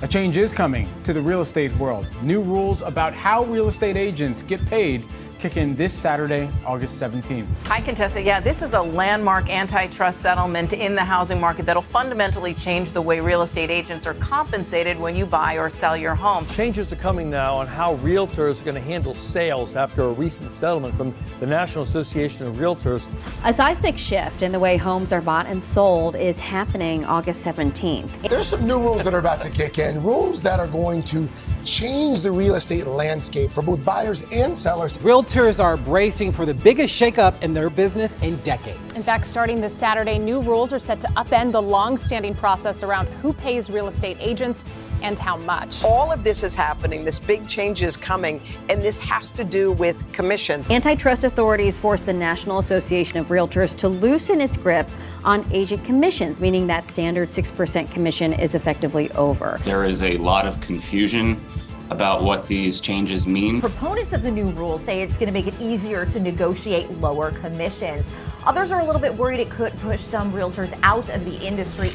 A change is coming to the real estate world. New rules about how real estate agents get paid kick in this Saturday, August 17th. Hi, Contessa. Yeah, this is a landmark antitrust settlement in the housing market that'll fundamentally change the way real estate agents are compensated when you buy or sell your home. Changes are coming now on how realtors are going to handle sales after a recent settlement from the National Association of Realtors. A seismic shift in the way homes are bought and sold is happening August 17th. There's some new rules that are about to kick in, rules that are going to change the real estate landscape for both buyers and sellers. Realtors are bracing for the biggest shakeup in their business in decades. In fact, starting this Saturday, new rules are set to upend the long-standing process around who pays real estate agents and how much. All of this is happening. This big change is coming, and this has to do with commissions. Antitrust authorities forced the National Association of Realtors to loosen its grip on agent commissions, meaning that standard 6% commission is effectively over. There is a lot of confusion about what these changes mean. Proponents of the new rules say it's going to make it easier to negotiate lower commissions. Others are a little bit worried it could push some realtors out of the industry.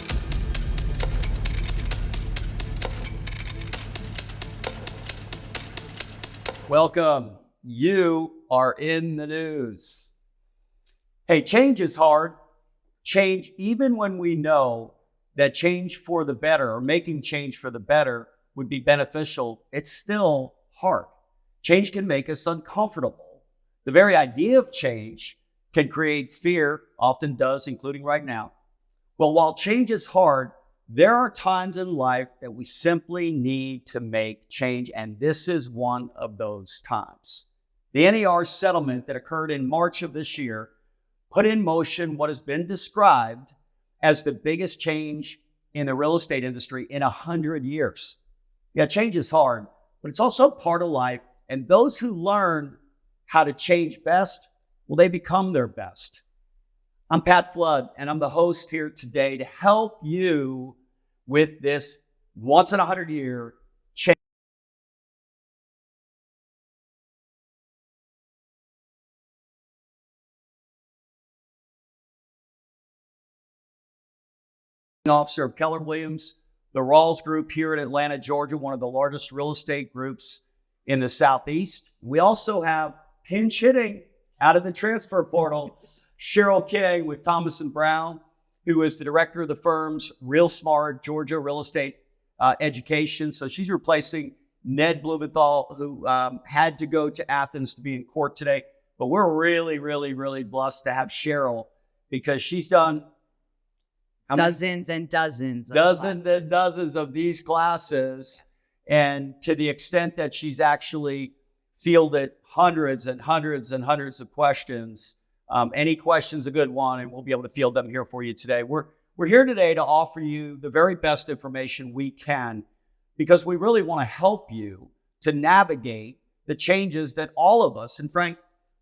Welcome. You are in the news. Hey, change is hard. Change, even when we know that change for the better or making change for the better would be beneficial, it's still hard. Change can make us uncomfortable. The very idea of change can create fear, often does, including right now. Well, while change is hard, there are times in life that we simply need to make change, and this is one of those times. The NAR settlement that occurred in March of this year put in motion what has been described as the biggest change in the real estate industry in 100 years. Yeah, change is hard, but it's also part of life. And those who learn how to change best, well, they become their best. I'm Pat Flood, and I'm the host here today to help you with this once in 100-year change. Officer of Keller Williams, the Rawls Group here in Atlanta, Georgia, one of the largest real estate groups in the Southeast. We also have pinch hitting out of the transfer portal, Cheryl King with Thomas & Brown, who is the director of the firm's Real Smart Georgia Real Estate Education. So she's replacing Ned Blumenthal, who had to go to Athens to be in court today. But we're really, really, really blessed to have Cheryl because she's done dozens and dozens of these classes, and to the extent that she's actually fielded hundreds and hundreds and hundreds of questions. Any question's a good one, and we'll be able to field them here for you today. We're here today to offer you the very best information we can because we really want to help you to navigate the changes that all of us, and Frank,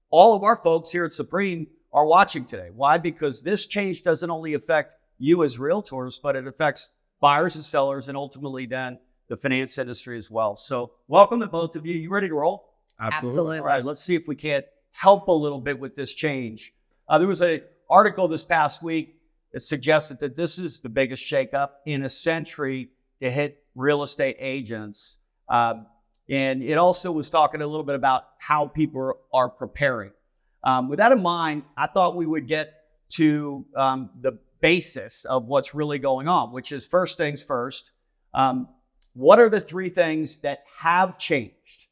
all of our folks here at Supreme are watching today. Why? Because this change doesn't only affect you as realtors, but it affects buyers and sellers and ultimately then the finance industry as well. So welcome to both of you. You ready to roll? Absolutely. All right, let's see if we can't help a little bit with this change. There was an article this past week that suggested that this is the biggest shakeup in a century to hit real estate agents. And it also was talking a little bit about how people are preparing. With that in mind, I thought we would get to the basis of what's really going on, which is first things first. What are the three things that have changed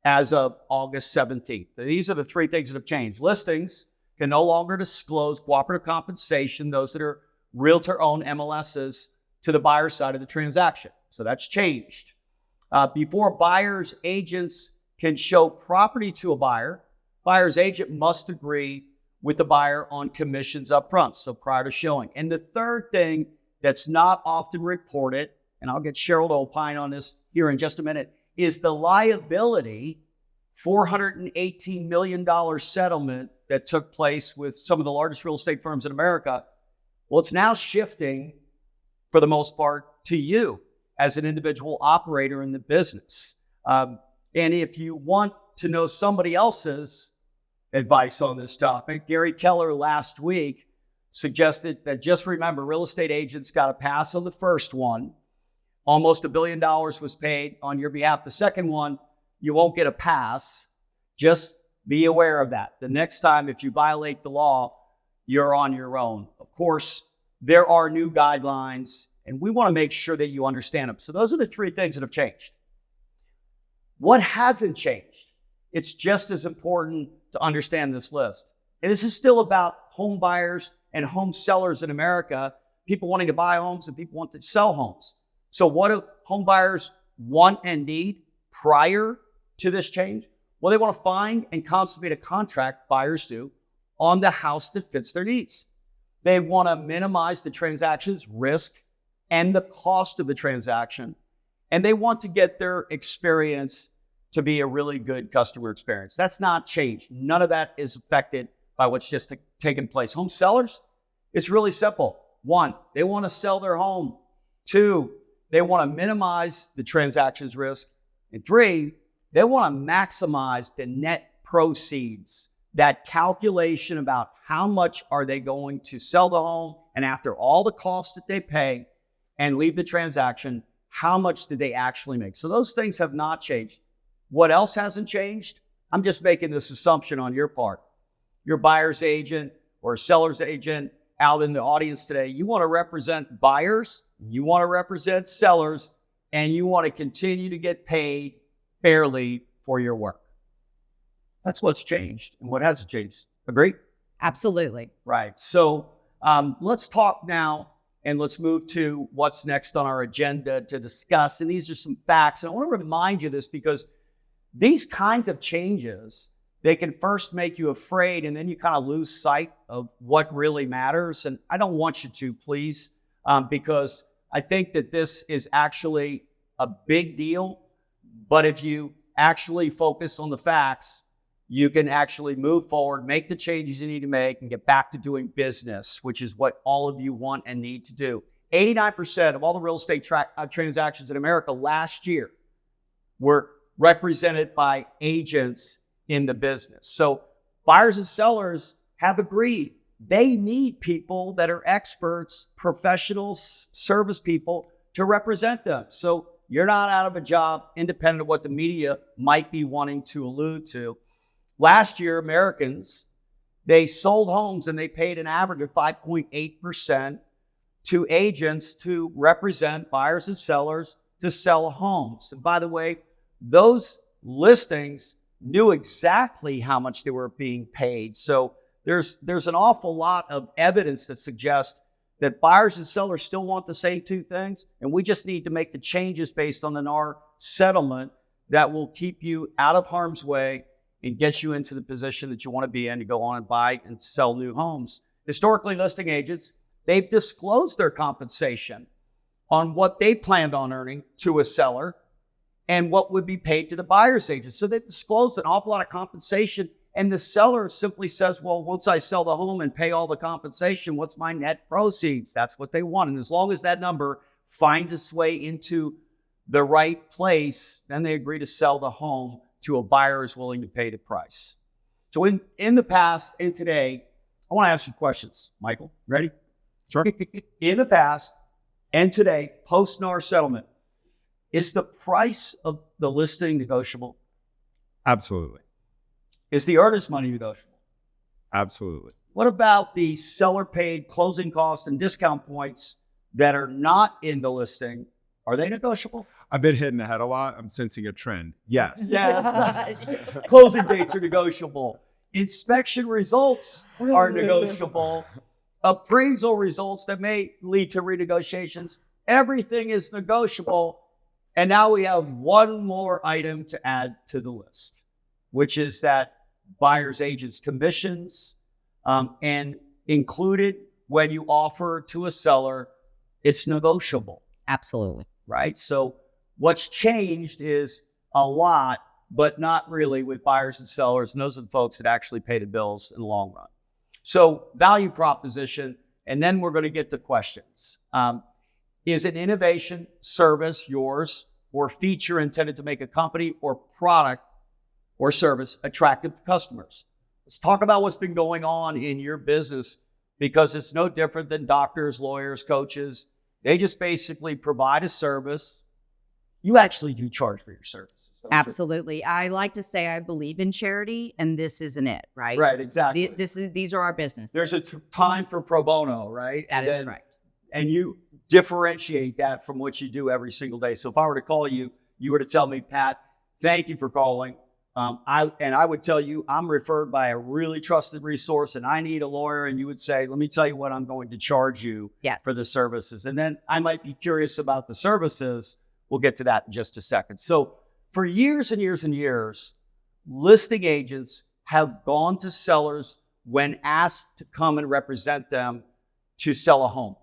as of August 17th? These are the three things that have changed. Listings can no longer disclose cooperative compensation, those that are realtor-owned MLSs, to the buyer side of the transaction. So that's changed. Before buyer's agents can show property to a buyer, buyer's agent must agree with the buyer on commissions up front, so prior to showing. And the third thing that's not often reported, and I'll get Cheryl to opine on this here in just a minute, is the liability $418 million settlement that took place with some of the largest real estate firms in America. Well, it's now shifting, for the most part, to you as an individual operator in the business. And if you want to know somebody else's advice on this topic, Gary Keller last week suggested that just remember, real estate agents got a pass on the first one, almost $1 billion was paid on your behalf. The second one, you won't get a pass. Just be aware of that. The next time, if you violate the law, you're on your own. Of course, there are new guidelines, and we want to make sure that you understand them. So those are the three things that have changed. What hasn't changed? It's just as important to understand this list. And this is still about home buyers and home sellers in America, people wanting to buy homes and people want to sell homes. So what do home buyers want and need prior to this change? Well, they want to find and consummate a contract, buyers do, on the house that fits their needs. They want to minimize the transaction's risk and the cost of the transaction. And they want to get their experience to be a really good customer experience. That's not changed. None of that is affected by what's just taken place. Home sellers, it's really simple. One, they want to sell their home. Two, they want to minimize the transaction's risk. And three, they want to maximize the net proceeds. That calculation about how much are they going to sell the home, and after all the costs that they pay and leave the transaction, how much did they actually make? So those things have not changed. What else hasn't changed? I'm just making this assumption on your part. Your buyer's agent or seller's agent out in the audience today, you want to represent buyers, you want to represent sellers, and you want to continue to get paid fairly for your work. That's what's changed and what hasn't changed. Agree? Absolutely. Right. So let's talk now and let's move to what's next on our agenda to discuss. And these are some facts. And I want to remind you this because these kinds of changes, they can first make you afraid and then you kind of lose sight of what really matters. And I don't want you to, please, because I think that this is actually a big deal. But if you actually focus on the facts, you can actually move forward, make the changes you need to make, and get back to doing business, which is what all of you want and need to do. 89% of all the real estate transactions in America last year were represented by agents in the business. So buyers and sellers have agreed they need people that are experts, professionals, service people to represent them. So you're not out of a job, independent of what the media might be wanting to allude to. Last year, Americans, they sold homes and they paid an average of 5.8% to agents to represent buyers and sellers to sell homes. And by the way, those listings knew exactly how much they were being paid. So there's an awful lot of evidence that suggests that buyers and sellers still want the same two things, and we just need to make the changes based on the NAR settlement that will keep you out of harm's way and get you into the position that you want to be in to go on and buy and sell new homes. Historically, listing agents, they've disclosed their compensation on what they planned on earning to a seller and what would be paid to the buyer's agent. So they've disclosed an awful lot of compensation, and the seller simply says, well, once I sell the home and pay all the compensation, what's my net proceeds? That's what they want. And as long as that number finds its way into the right place, then they agree to sell the home to a buyer who's willing to pay the price. So in the past and today, I want to ask you questions. Michael, ready? Sure. In the past and today, post-NAR settlement, is the price of the listing negotiable? Absolutely. Is the earnest money negotiable? Absolutely. What about the seller-paid closing costs and discount points that are not in the listing? Are they negotiable? I've been hitting the head a lot. I'm sensing a trend. Yes. Yes. Closing dates are negotiable. Inspection results are negotiable. Appraisal results that may lead to renegotiations. Everything is negotiable. And now we have one more item to add to the list, which is that buyer's agent's commissions, and included when you offer to a seller, it's negotiable. Absolutely. Right? So what's changed is a lot, but not really with buyers and sellers. And those are the folks that actually pay the bills in the long run. So value proposition, and then we're going to get to questions. Is an innovation, service, yours, or feature intended to make a company or product or service attractive to customers? Let's talk about what's been going on in your business, because it's no different than doctors, lawyers, coaches. They just basically provide a service you actually do charge for your services. don't you? Absolutely. I like to say I believe in charity, and this isn't it, right? Right, exactly. These are our business. There's a time for pro bono, right? That is correct. And you differentiate that from what you do every single day. So if I were to call you, you were to tell me, Pat, thank you for calling. I would tell you, I'm referred by a really trusted resource and I need a lawyer. And you would say, let me tell you what I'm going to charge you for the services. And then I might be curious about the services. We'll get to that in just a second. So for years and years and years, listing agents have gone to sellers when asked to come and represent them to sell a home.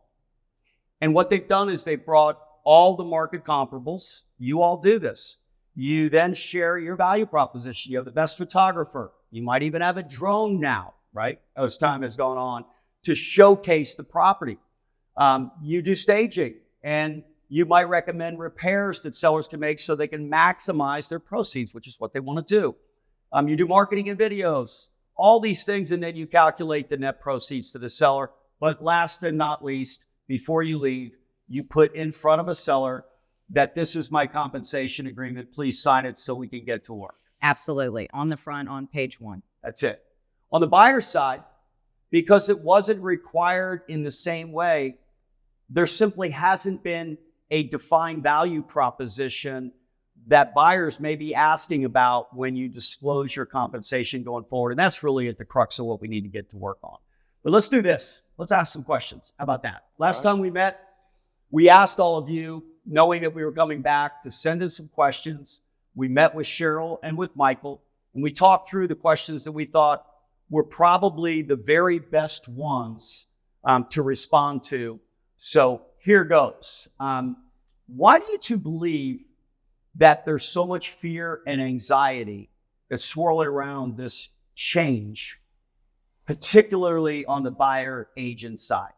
And what they've done is they've brought all the market comparables. You all do this. You then share your value proposition. You have the best photographer. You might even have a drone now, right? As time has gone on to showcase the property. You do staging, and you might recommend repairs that sellers can make so they can maximize their proceeds, which is what they want to do. You do marketing and videos, all these things, and then you calculate the net proceeds to the seller. But last and not least, before you leave, you put in front of a seller that this is my compensation agreement. Please sign it so we can get to work. Absolutely. On the front, on page 1. That's it. On the buyer side, because it wasn't required in the same way, there simply hasn't been a defined value proposition that buyers may be asking about when you disclose your compensation going forward. And that's really at the crux of what we need to get to work on. But let's do this. Let's ask some questions. How about that? Last time we met, we asked all of you, knowing that we were coming back, to send in some questions. We met with Cheryl and with Michael, and we talked through the questions that we thought were probably the very best ones to respond to. So here goes. Why do you two believe that there's so much fear and anxiety that's swirling around this change, particularly on the buyer agent side?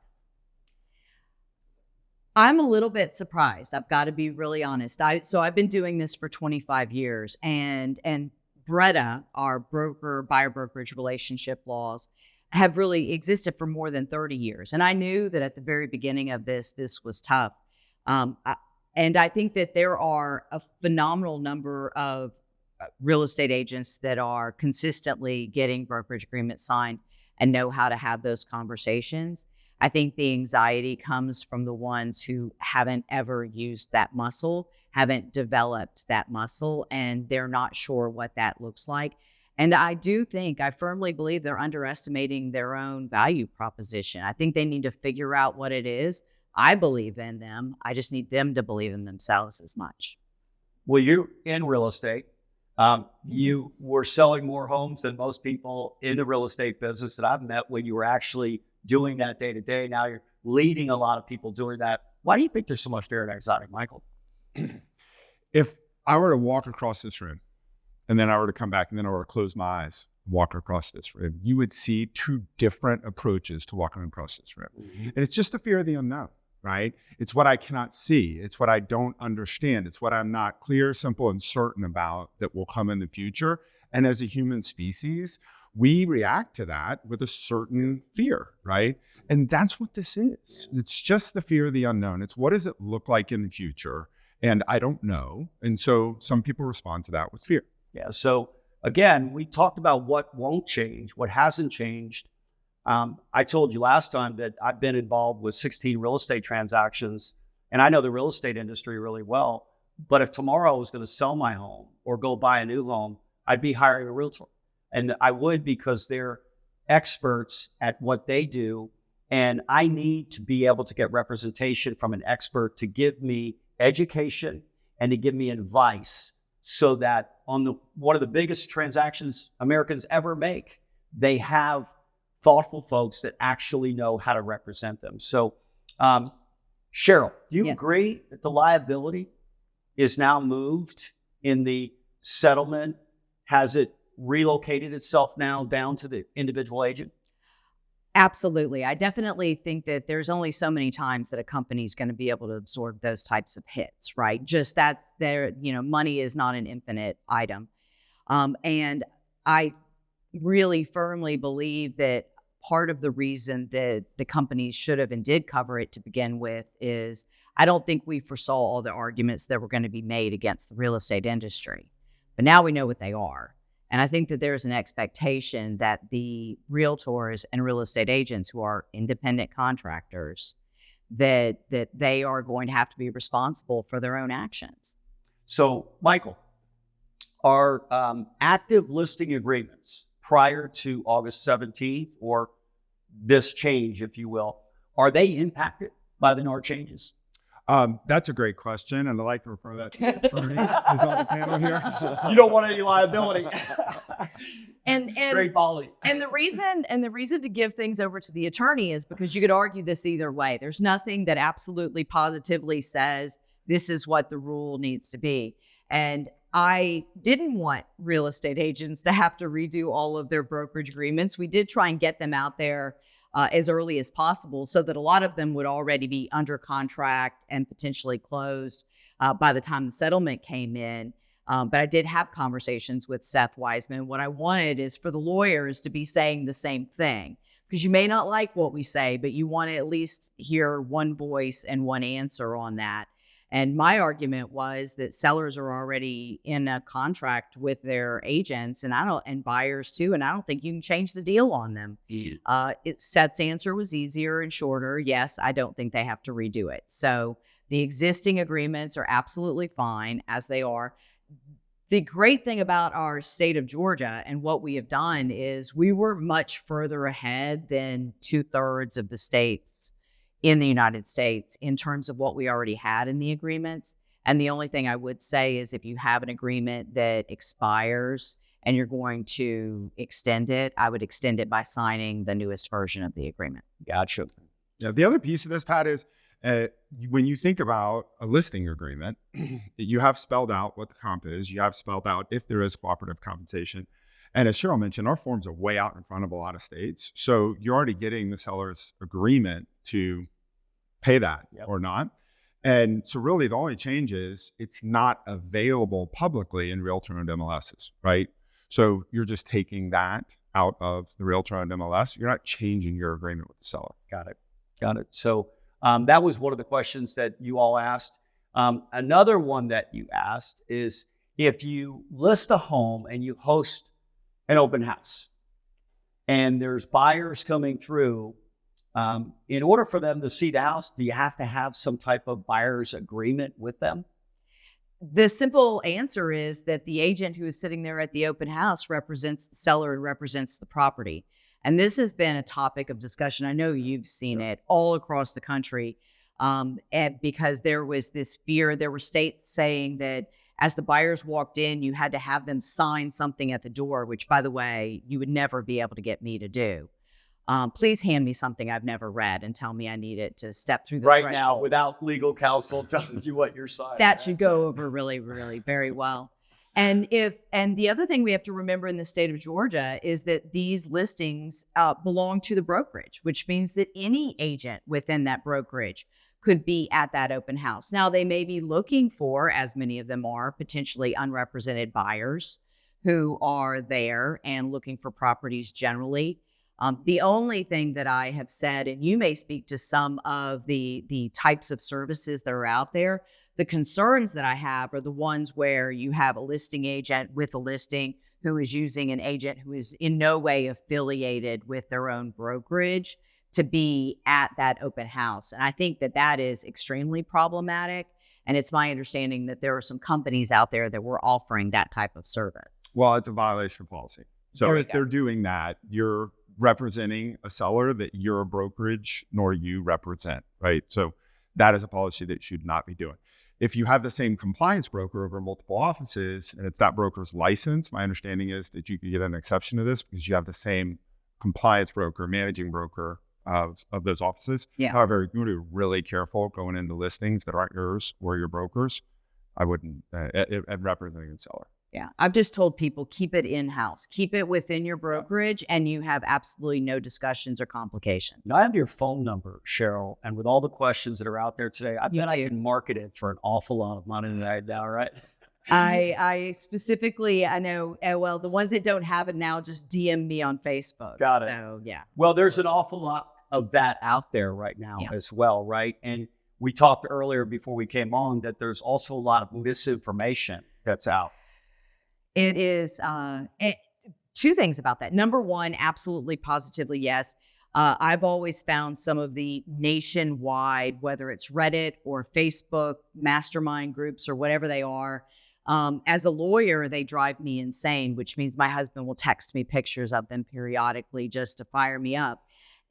I'm a little bit surprised. I've got to be really honest. So I've been doing this for 25 years, and BRETA, our buyer brokerage relationship laws, have really existed for more than 30 years. And I knew that at the very beginning of this was tough. And I think that there are a phenomenal number of real estate agents that are consistently getting brokerage agreements signed and know how to have those conversations. I think the anxiety comes from the ones who haven't ever used that muscle, haven't developed that muscle, and they're not sure what that looks like. And I firmly believe they're underestimating their own value proposition. I think they need to figure out what it is. I believe in them. I just need them to believe in themselves as much. Well, you're in real estate. You were selling more homes than most people in the real estate business that I've met when you were actually doing that day to day. Now you're leading a lot of people doing that. Why do you think there's so much fear and anxiety, Michael? If I were to walk across this room and then I were to come back and then I were to close my eyes, walk across this room, you would see two different approaches to walking across this room. Mm-hmm. And it's just the fear of the unknown, right? It's what I cannot see. It's what I don't understand. It's what I'm not clear, simple, and certain about that will come in the future. And as a human species, we react to that with a certain fear, right? And that's what this is. It's just the fear of the unknown. It's what does it look like in the future? And I don't know. And so some people respond to that with fear. Yeah. So again, we talked about what won't change, what hasn't changed. I told you last time that I've been involved with 16 real estate transactions, and I know the real estate industry really well. But if tomorrow I was going to sell my home or go buy a new home, I'd be hiring a realtor. And I would, because they're experts at what they do. And I need to be able to get representation from an expert to give me education and to give me advice so that on one of the biggest transactions Americans ever make, they have thoughtful folks that actually know how to represent them. So, Cheryl, do you agree that the liability is now moved in the settlement? Has it relocated itself now down to the individual agent? Absolutely. I definitely think that there's only so many times that a company is going to be able to absorb those types of hits, right? Just that's their, money is not an infinite item. And I really firmly believe that part of the reason that the companies should have and did cover it to begin with is I don't think we foresaw all the arguments that were going to be made against the real estate industry. But now we know what they are. And I think that there's an expectation that the realtors and real estate agents who are independent contractors, that they are going to have to be responsible for their own actions. So, Michael, are active listing agreements prior to August 17th, or this change, if you will, are they impacted by the NAR changes? That's a great question, and I'd like to refer that to attorneys who's on the panel here. You don't want any liability. And Great volley. And the reason to give things over to the attorney is because you could argue this either way. There's nothing that absolutely positively says this is what the rule needs to be. And I didn't want real estate agents to have to redo all of their brokerage agreements. We did try and get them out there as early as possible so that a lot of them would already be under contract and potentially closed by the time the settlement came in. But I did have conversations with Seth Wiseman. What I wanted is for the lawyers to be saying the same thing, because you may not like what we say, but you want to at least hear one voice and one answer on that. And my argument was that sellers are already in a contract with their agents, and buyers too, and I don't think you can change the deal on them. Seth's answer was easier and shorter. Yes, I don't think they have to redo it. So the existing agreements are absolutely fine as they are. The great thing about our state of Georgia and what we have done is we were much further ahead than 2/3 of the states in the United States in terms of what we already had in the agreements. And the only thing I would say is if you have an agreement that expires and you're going to extend it, I would extend it by signing the newest version of the agreement. Gotcha. Yeah, the other piece of this, Pat, is when you think about a listing agreement, you have spelled out what the comp is. You have spelled out if there is cooperative compensation. And as Cheryl mentioned, our forms are way out in front of a lot of states. So you're already getting the seller's agreement to pay that or not. And so really the only change is it's not available publicly in Realtor-owned MLSs, right? So you're just taking that out of the Realtor-owned MLS. You're not changing your agreement with the seller. Got it. So that was one of the questions that you all asked. Another one that you asked is if you list a home and you host an open house and there's buyers coming through, in order for them to see the house, do you have to have some type of buyer's agreement with them? The simple answer is that the agent who is sitting there at the open house represents the seller and represents the property. And this has been a topic of discussion. I know you've seen it all across the country, and because there was this fear. There were states saying that as the buyers walked in, you had to have them sign something at the door, which, by the way, you would never be able to get me to do. Please hand me something I've never read and tell me I need it to step through the right threshold. now without legal counsel telling you what you're signing. That should go over really, really very well. And the other thing we have to remember in the state of Georgia is that these listings belong to the brokerage, which means that any agent within that brokerage could be at that open house. Now, they may be looking for, as many of them are, potentially unrepresented buyers who are there and looking for properties generally. The only thing that I have said, and you may speak to some of the types of services that are out there, the concerns that I have are the ones where you have a listing agent with a listing who is using an agent who is in no way affiliated with their own brokerage to be at that open house. And I think that that is extremely problematic. And it's my understanding that there are some companies out there that were offering that type of service. Well, it's a violation of policy. So if go. they're doing that, you're representing a seller that you're a brokerage nor you represent, right? So that is a policy that you should not be doing. If you have the same compliance broker over multiple offices and it's that broker's license, my understanding is that you could get an exception to this because you have the same compliance broker, managing broker of those offices. Yeah. However, you want to be really careful going into listings that aren't yours or your brokers. I wouldn't, and representing the seller. Yeah. I've just told people, keep it in-house, keep it within your brokerage, and you have absolutely no discussions or complications. Now, I have your phone number, Cheryl, and with all the questions that are out there today, I bet I can market it for an awful lot of money right now, right? I specifically, I know, well, the ones that don't have it now just DM me on Facebook. Got it. So, yeah. Well, there's an awful lot of that out there right now as well, right? And we talked earlier before we came on that there's also a lot of misinformation that's out. It is two things about that. Number one, absolutely, positively, yes. I've always found some of the nationwide, whether it's Reddit or Facebook mastermind groups or whatever they are, as a lawyer, they drive me insane, which means my husband will text me pictures of them periodically just to fire me up.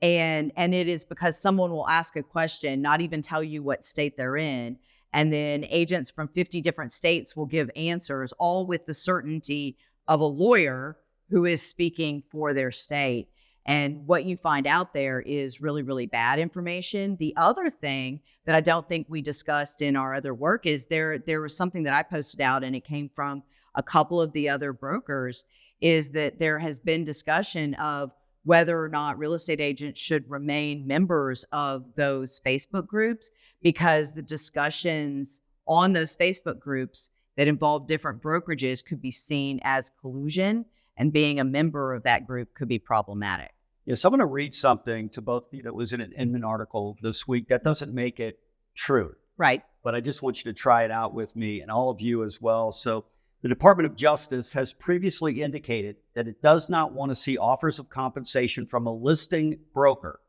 And it is because someone will ask a question, not even tell you what state they're in, and then agents from 50 different states will give answers, all with the certainty of a lawyer who is speaking for their state. And what you find out there is really, really bad information. The other thing that I don't think we discussed in our other work is there was something that I posted out, and it came from a couple of the other brokers, is that there has been discussion of whether or not real estate agents should remain members of those Facebook groups, because the discussions on those Facebook groups that involve different brokerages could be seen as collusion, and being a member of that group could be problematic. Yes, I'm going to read something to both of you that was in an Inman article this week. That doesn't make it true. Right. But I just want you to try it out with me and all of you as well. So the Department of Justice has previously indicated that it does not want to see offers of compensation from a listing broker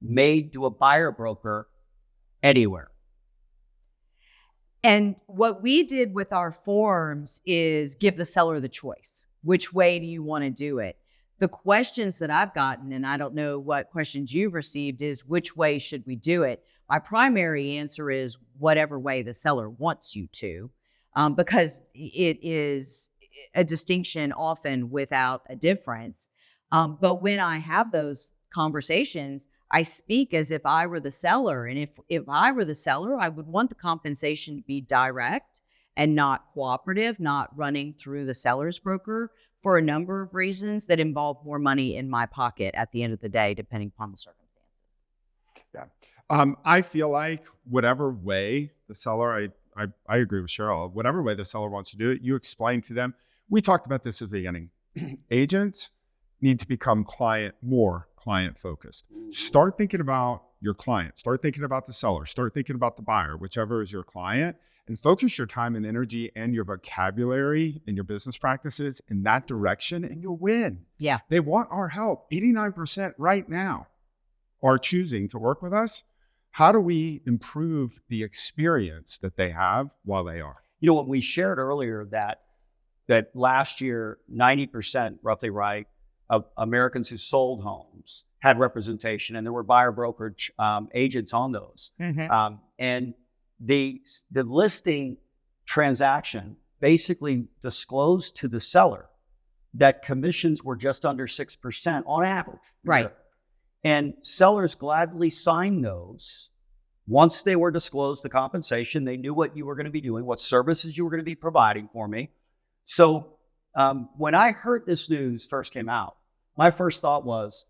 made to a buyer broker anywhere. And what we did with our forms is give the seller the choice. Which way do you want to do it? The questions that I've gotten, and I don't know what questions you've received, is which way should we do it? My primary answer is whatever way the seller wants you to, because it is a distinction often without a difference. But when I have those conversations, I speak as if I were the seller. And if I were the seller, I would want the compensation to be direct and not cooperative, not running through the seller's broker, for a number of reasons that involve more money in my pocket at the end of the day, depending upon the circumstances. Yeah. I feel like whatever way the seller, I agree with Cheryl, whatever way the seller wants to do it, you explain to them. We talked about this at the beginning. Agents need to become more client focused. Start thinking about your client. Start thinking about the seller. Start thinking about the buyer, whichever is your client, and focus your time and energy and your vocabulary and your business practices in that direction, and you'll win. Yeah. They want our help. 89% right now are choosing to work with us. How do we improve the experience that they have while they are? You know, when we shared earlier that last year, 90%, roughly right, of Americans who sold homes had representation, and there were buyer brokerage agents on those. Mm-hmm. And the listing transaction basically disclosed to the seller that commissions were just under 6% on average. Right. And sellers gladly signed those. Once they were disclosed the compensation, they knew what you were going to be doing, what services you were going to be providing for me. So when I heard this news first came out, my first thought was,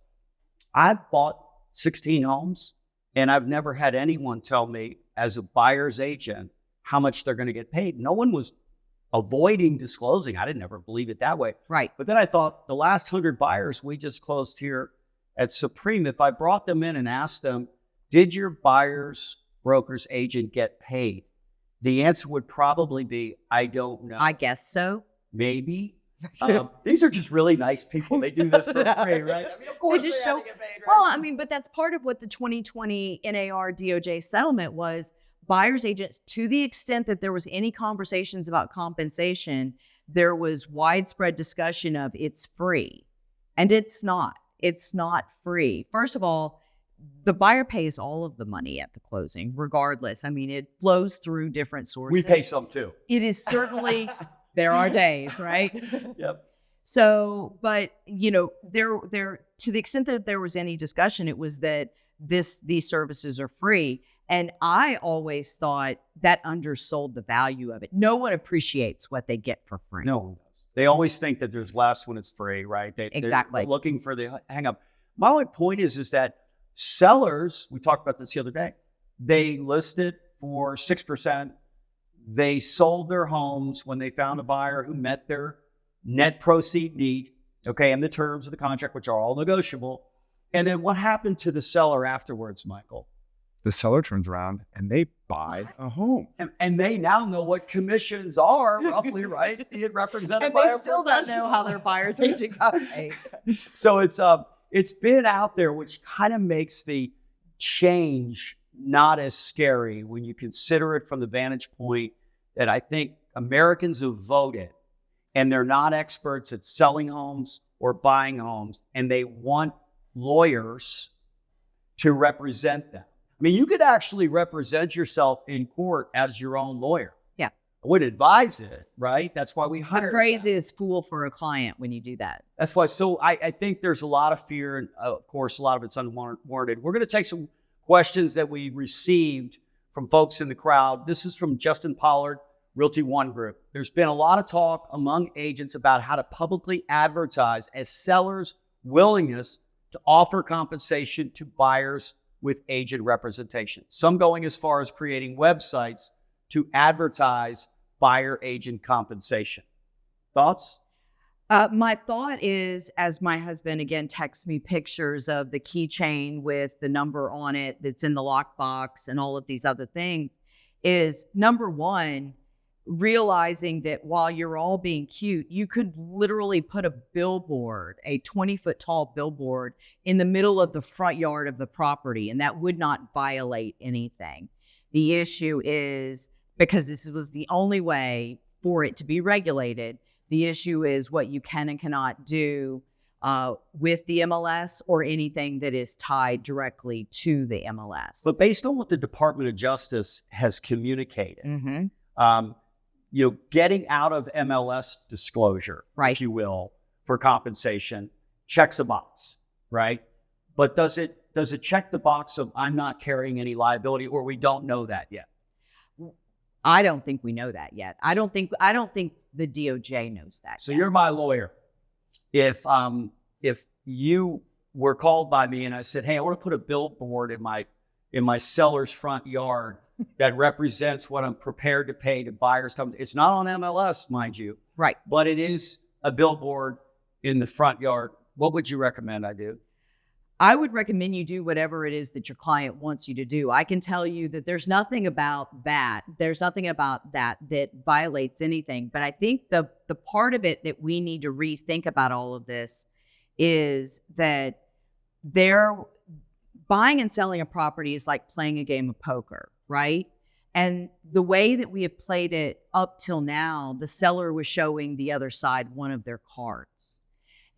I've bought 16 homes, and I've never had anyone tell me as a buyer's agent how much they're going to get paid. No one was avoiding disclosing. I didn't ever believe it that way. Right. But then I thought, the last 100 buyers we just closed here at Supreme, if I brought them in and asked them, did your buyer's broker's agent get paid? The answer would probably be, I don't know. I guess so. Maybe. These are just really nice people. They do this for free, right? I mean, of course they had to get paid, right? Well, I mean, but that's part of what the 2020 NAR DOJ settlement was. Buyer's agents, to the extent that there was any conversations about compensation, there was widespread discussion of it's free. And it's not. It's not free. First of all, the buyer pays all of the money at the closing, regardless. I mean, it flows through different sources. We pay some too. It is certainly... There are days, right? Yep. So, but you know, there to the extent that there was any discussion, it was that these services are free. And I always thought that undersold the value of it. No one appreciates what they get for free. No one does. They always think that there's less when it's free, right? Exactly. They're looking for the hang up. My only point is that sellers, we talked about this the other day, they listed for 6%. They sold their homes when they found a buyer who met their net proceed need, okay, and the terms of the contract, which are all negotiable. And then what happened to the seller afterwards, Michael? the seller turns around and they buy a home. And they now know what commissions are roughly, right? It represented And by they a still don't know professional. how their buyer's agent got paid. So it's been out there, which kind of makes the change not as scary when you consider it from the vantage point that I think Americans have voted and they're not experts at selling homes or buying homes, and they want lawyers to represent them. I mean, you could actually represent yourself in court as your own lawyer. Yeah. I would advise it, right? That's why we hire. The phrase is fool for a client when you do that. That's why. So I think there's a lot of fear, and of course, a lot of it's unwarranted. We're going to take some questions that we received from folks in the crowd. This is from Justin Pollard, Realty One Group. There's been a lot of talk among agents about how to publicly advertise a seller's willingness to offer compensation to buyers with agent representation. Some going as far as creating websites to advertise buyer agent compensation. Thoughts? My thought is, as my husband again texts me pictures of the keychain with the number on it that's in the lockbox and all of these other things, is number one, realizing that while you're all being cute, you could literally put a billboard, a 20-foot tall billboard in the middle of the front yard of the property, and that would not violate anything. The issue is, because this was the only way for it to be regulated, the issue is what you can and cannot do with the MLS or anything that is tied directly to the MLS. But based on what the Department of Justice has communicated, getting out of MLS disclosure, if you will, for compensation, checks a box, right? But does it check the box of I'm not carrying any liability, or we don't know that yet? I don't think we know that yet. I don't think the DOJ knows that. So you're my lawyer. If you were called by me and I said, hey, I want to put a billboard in my seller's front yard that represents what I'm prepared to pay to buyers come. It's not on MLS, mind you. Right. But it is a billboard in the front yard. What would you recommend I do? I would recommend you do whatever it is that your client wants you to do. I can tell you that there's nothing about that. There's nothing about that violates anything. But I think the part of it that we need to rethink about all of this is that buying and selling a property is like playing a game of poker, right? And the way that we have played it up till now, the seller was showing the other side one of their cards.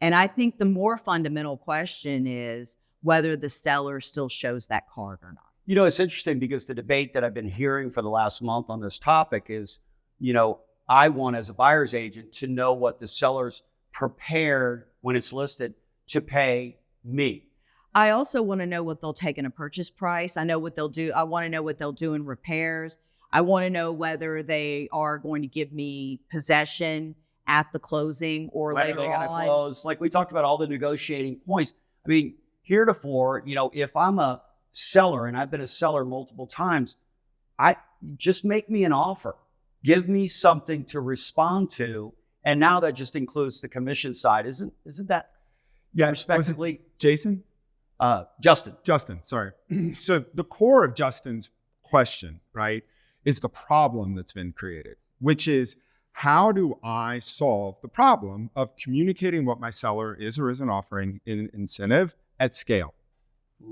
And I think the more fundamental question is whether the seller still shows that card or not. You know, it's interesting because the debate that I've been hearing for the last month on this topic is, I want as a buyer's agent to know what the seller's prepared when it's listed to pay me. I also want to know what they'll take in a purchase price. I know what they'll do. I want to know what they'll do in repairs. I want to know whether they are going to give me possession at the closing or When later are they gonna on. close? Like we talked about all the negotiating points. I mean, heretofore, if I'm a seller and I've been a seller multiple times, I just make me an offer. Give me something to respond to. And now that just includes the commission side. Isn't that respectively? Jason? Justin. Justin, sorry. So the core of Justin's question, right, is the problem that's been created, which is, how do I solve the problem of communicating what my seller is or isn't offering in incentive at scale?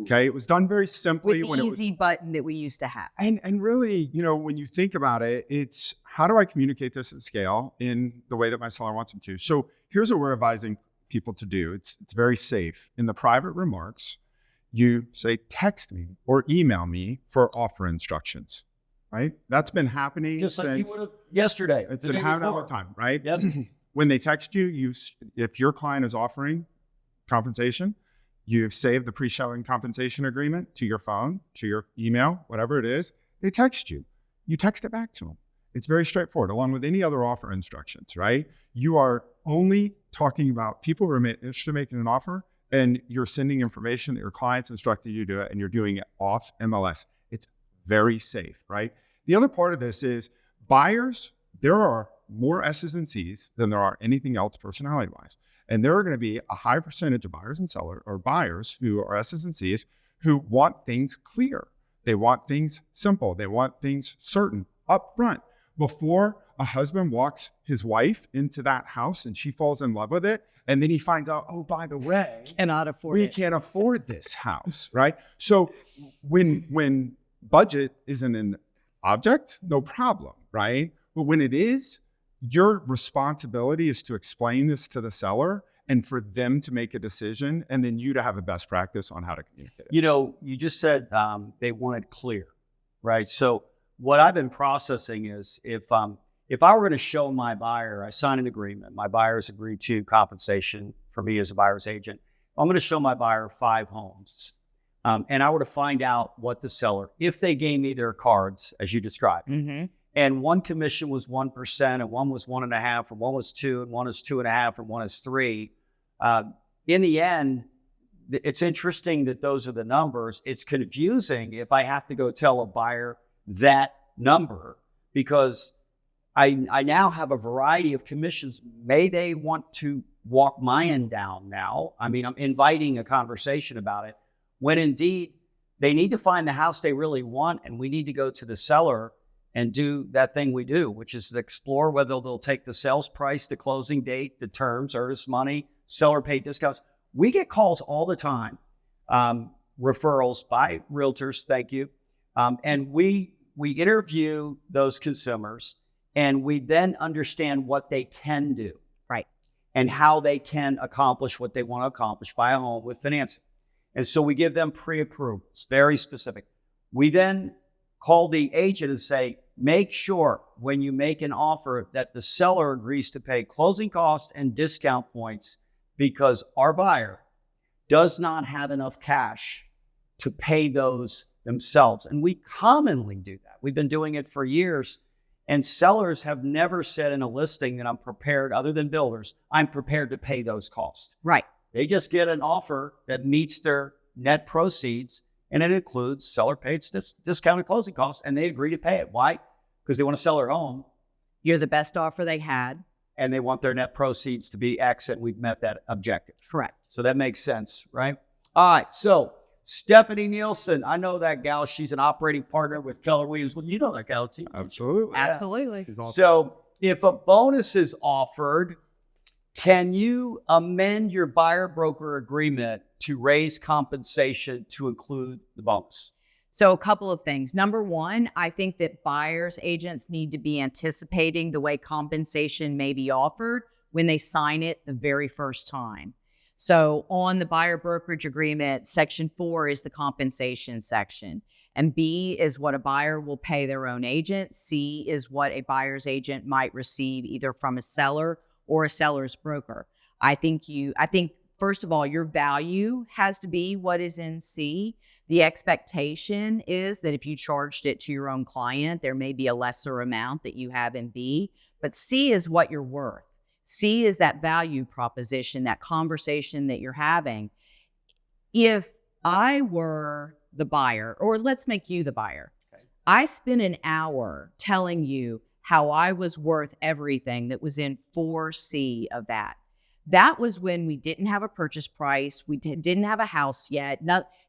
Okay, it was done very simply. With the easy button that we used to have. And really, when you think about it, it's how do I communicate this at scale in the way that my seller wants them to? So here's what we're advising people to do. It's very safe. In the private remarks, you say, text me or email me for offer instructions. Right? That's been happening Just since like you would have yesterday. It's been happening all the time, right? Yes. When they text you, if your client is offering compensation, you've saved the pre-showing compensation agreement to your phone, to your email, whatever it is. They text you. You text it back to them. It's very straightforward, along with any other offer instructions, right? You are only talking about people who are interested in making an offer, and you're sending information that your client's instructed you to do it, and you're doing it off MLS. It's very safe, right? The other part of this is buyers, there are more S's and C's than there are anything else personality-wise. And there are going to be a high percentage of buyers and sellers or buyers who are S's and C's who want things clear. They want things simple. They want things certain up front. Before a husband walks his wife into that house and she falls in love with it, and then he finds out, oh, by the way, we can't afford this house, right? So when budget isn't an object, no problem, right? But when it is, your responsibility is to explain this to the seller and for them to make a decision, and then you to have a best practice on how to communicate it. You know, you just said they want it clear, right? So what I've been processing is if I were going to show my buyer, I sign an agreement, my buyer's agreed to compensation for me as a buyer's agent. I'm going to show my buyer 5 homes. And I were to find out what the seller, if they gave me their cards, as you described, and one commission was 1%, and one was 1.5%, or one was 2%, and one is 2.5%, or one is 3%. In the end, it's interesting that those are the numbers. It's confusing if I have to go tell a buyer that number, because I now have a variety of commissions. May they want to walk my end down now? I mean, I'm inviting a conversation about it, when indeed they need to find the house they really want, and we need to go to the seller and do that thing we do, which is to explore whether they'll take the sales price, the closing date, the terms, earnest money, seller paid discounts. We get calls all the time, referrals by realtors, thank you. And we interview those consumers, and we then understand what they can do. Right. And how they can accomplish what they want to accomplish, buy a home with financing. And so we give them pre-approvals, very specific. We then call the agent and say, make sure when you make an offer that the seller agrees to pay closing costs and discount points, because our buyer does not have enough cash to pay those themselves. And we commonly do that. We've been doing it for years. And sellers have never said in a listing that I'm prepared, other than builders, I'm prepared to pay those costs. Right. They just get an offer that meets their net proceeds, and it includes seller paid discounted closing costs, and they agree to pay it. Why? Because they want to sell their home. You're the best offer they had. And they want their net proceeds to be X, and we've met that objective. Correct. So that makes sense, right? All right, so Stephanie Nielsen, I know that gal. She's an operating partner with Keller Williams. Well, you know that gal too. Absolutely. Yeah. Absolutely. So if a bonus is offered, can you amend your buyer-broker agreement to raise compensation to include the bonus? So a couple of things. Number one, I think that buyers agents need to be anticipating the way compensation may be offered when they sign it the very first time. So on the buyer brokerage agreement, section 4 is the compensation section. And B is what a buyer will pay their own agent. C is what a buyer's agent might receive either from a seller or a seller's broker. I think first of all, your value has to be what is in C. The expectation is that if you charged it to your own client, there may be a lesser amount that you have in B, but C is what you're worth. C is that value proposition, that conversation that you're having. If I were the buyer, or let's make you the buyer, okay. I spent an hour telling you how I was worth everything that was in 4C of that. That was when we didn't have a purchase price. We didn't have a house yet.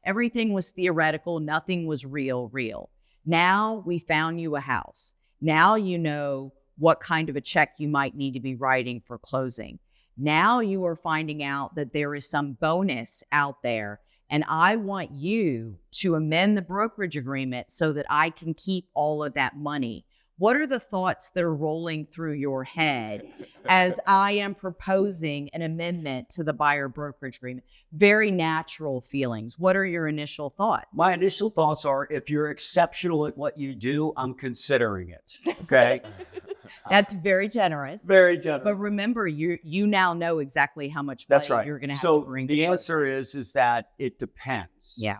Everything was theoretical. Nothing was real. Now we found you a house. Now you know what kind of a check you might need to be writing for closing. Now you are finding out that there is some bonus out there, and I want you to amend the brokerage agreement so that I can keep all of that money. What are the thoughts that are rolling through your head as I am proposing an amendment to the buyer brokerage agreement? Very natural feelings. What are your initial thoughts? My initial thoughts are, if you're exceptional at what you do, I'm considering it. Okay. That's very generous. Very generous. But remember, you now know exactly how much money That's right. you're going to have to bring. The answer is that it depends. Yeah.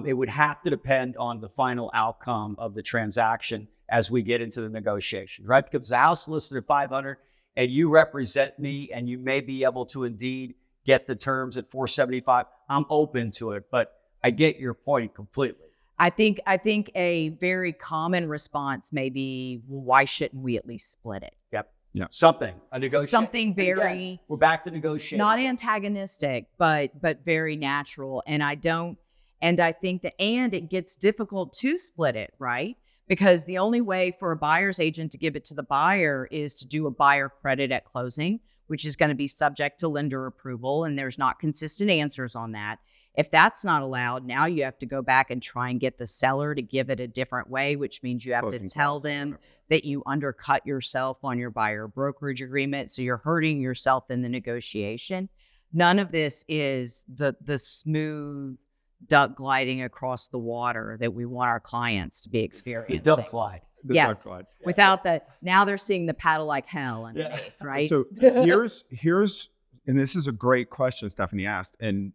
It would have to depend on the final outcome of the transaction as we get into the negotiation, right? Because the house listed at $500 and you represent me and you may be able to indeed get the terms at $475. I'm open to it, but I get your point completely. I think a very common response may be, well, why shouldn't we at least split it? Yep. Yeah. Something. A negotiation. Something very again, we're back to negotiating. Not antagonistic, but very natural. And And I think and it gets difficult to split it, right? Because the only way for a buyer's agent to give it to the buyer is to do a buyer credit at closing, which is going to be subject to lender approval. And there's not consistent answers on that. If that's not allowed, now you have to go back and try and get the seller to give it a different way, which means you have to tell them that you undercut yourself on your buyer brokerage agreement. So you're hurting yourself in the negotiation. None of this is the smooth duck gliding across the water that we want our clients to be experiencing. The duck glide. Yes. Without the, now they're seeing the paddle like hell underneath, right? So here's, and this is a great question Stephanie asked. And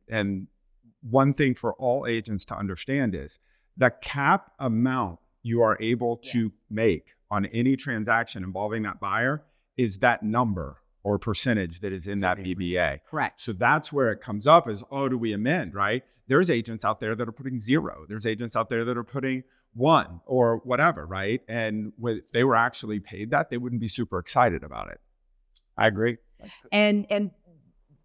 one thing for all agents to understand is the cap amount you are able to make on any transaction involving that buyer is that number or percentage that is in that BBA. Correct. So that's where it comes up is, oh, do we amend, right? There's agents out there that are putting 0. There's agents out there that are putting 1 or whatever, right? And if they were actually paid that, they wouldn't be super excited about it. I agree. And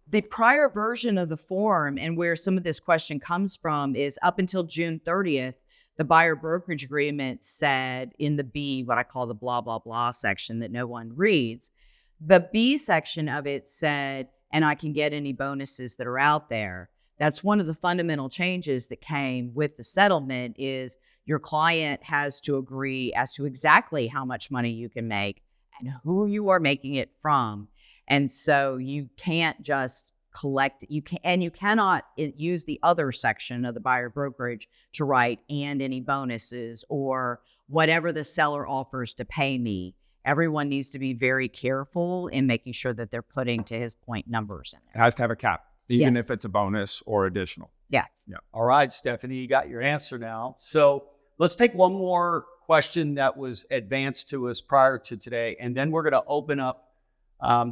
the prior version of the form and where some of this question comes from is up until June 30th, the buyer brokerage agreement said in the B, what I call the blah, blah, blah section that no one reads, the B section of it said, and I can get any bonuses that are out there. That's one of the fundamental changes that came with the settlement is your client has to agree as to exactly how much money you can make and who you are making it from. And so you can't just collect, you cannot use the other section of the buyer brokerage to write and any bonuses or whatever the seller offers to pay me. Everyone needs to be very careful in making sure that they're putting, to his point, numbers in there. It has to have a cap, even if it's a bonus or additional. Yes. Yeah. All right, Stephanie, you got your answer now. So let's take one more question that was advanced to us prior to today, and then we're going to open up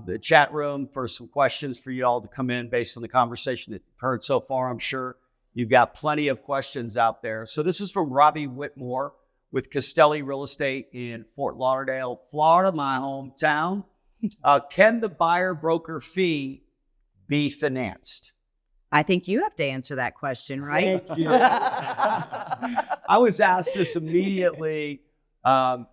the chat room for some questions for you all to come in based on the conversation that you've heard so far. I'm sure you've got plenty of questions out there. So this is from Robbie Whitmore with Castelli Real Estate in Fort Lauderdale, Florida, my hometown. Can the buyer broker fee be financed? I think you have to answer that question, right? Thank you. I was asked this immediately upon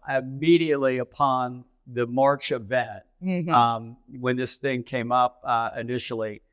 the March event when this thing came up initially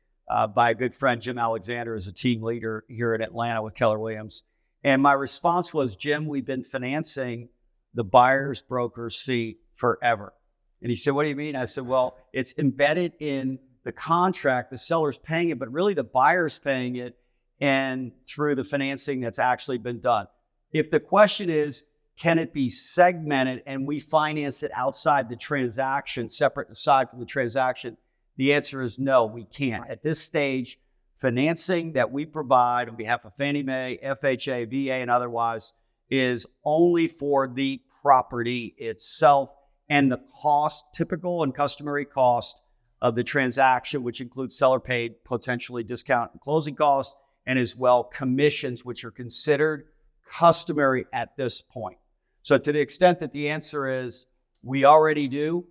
by a good friend, Jim Alexander, as a team leader here in Atlanta with Keller Williams. And my response was, Jim, we've been financing the buyer's broker's fee forever. And he said, what do you mean? I said, well, it's embedded in the contract, the seller's paying it, but really the buyer's paying it and through the financing that's actually been done. If the question is, can it be segmented and we finance it outside the transaction, separate aside from the transaction? The answer is no, we can't. At this stage, financing that we provide on behalf of Fannie Mae, FHA, VA, and otherwise is only for the property itself and the cost, typical and customary cost of the transaction, which includes seller paid, potentially discount and closing costs, and as well commissions, which are considered customary at this point. So to the extent that the answer is we already do,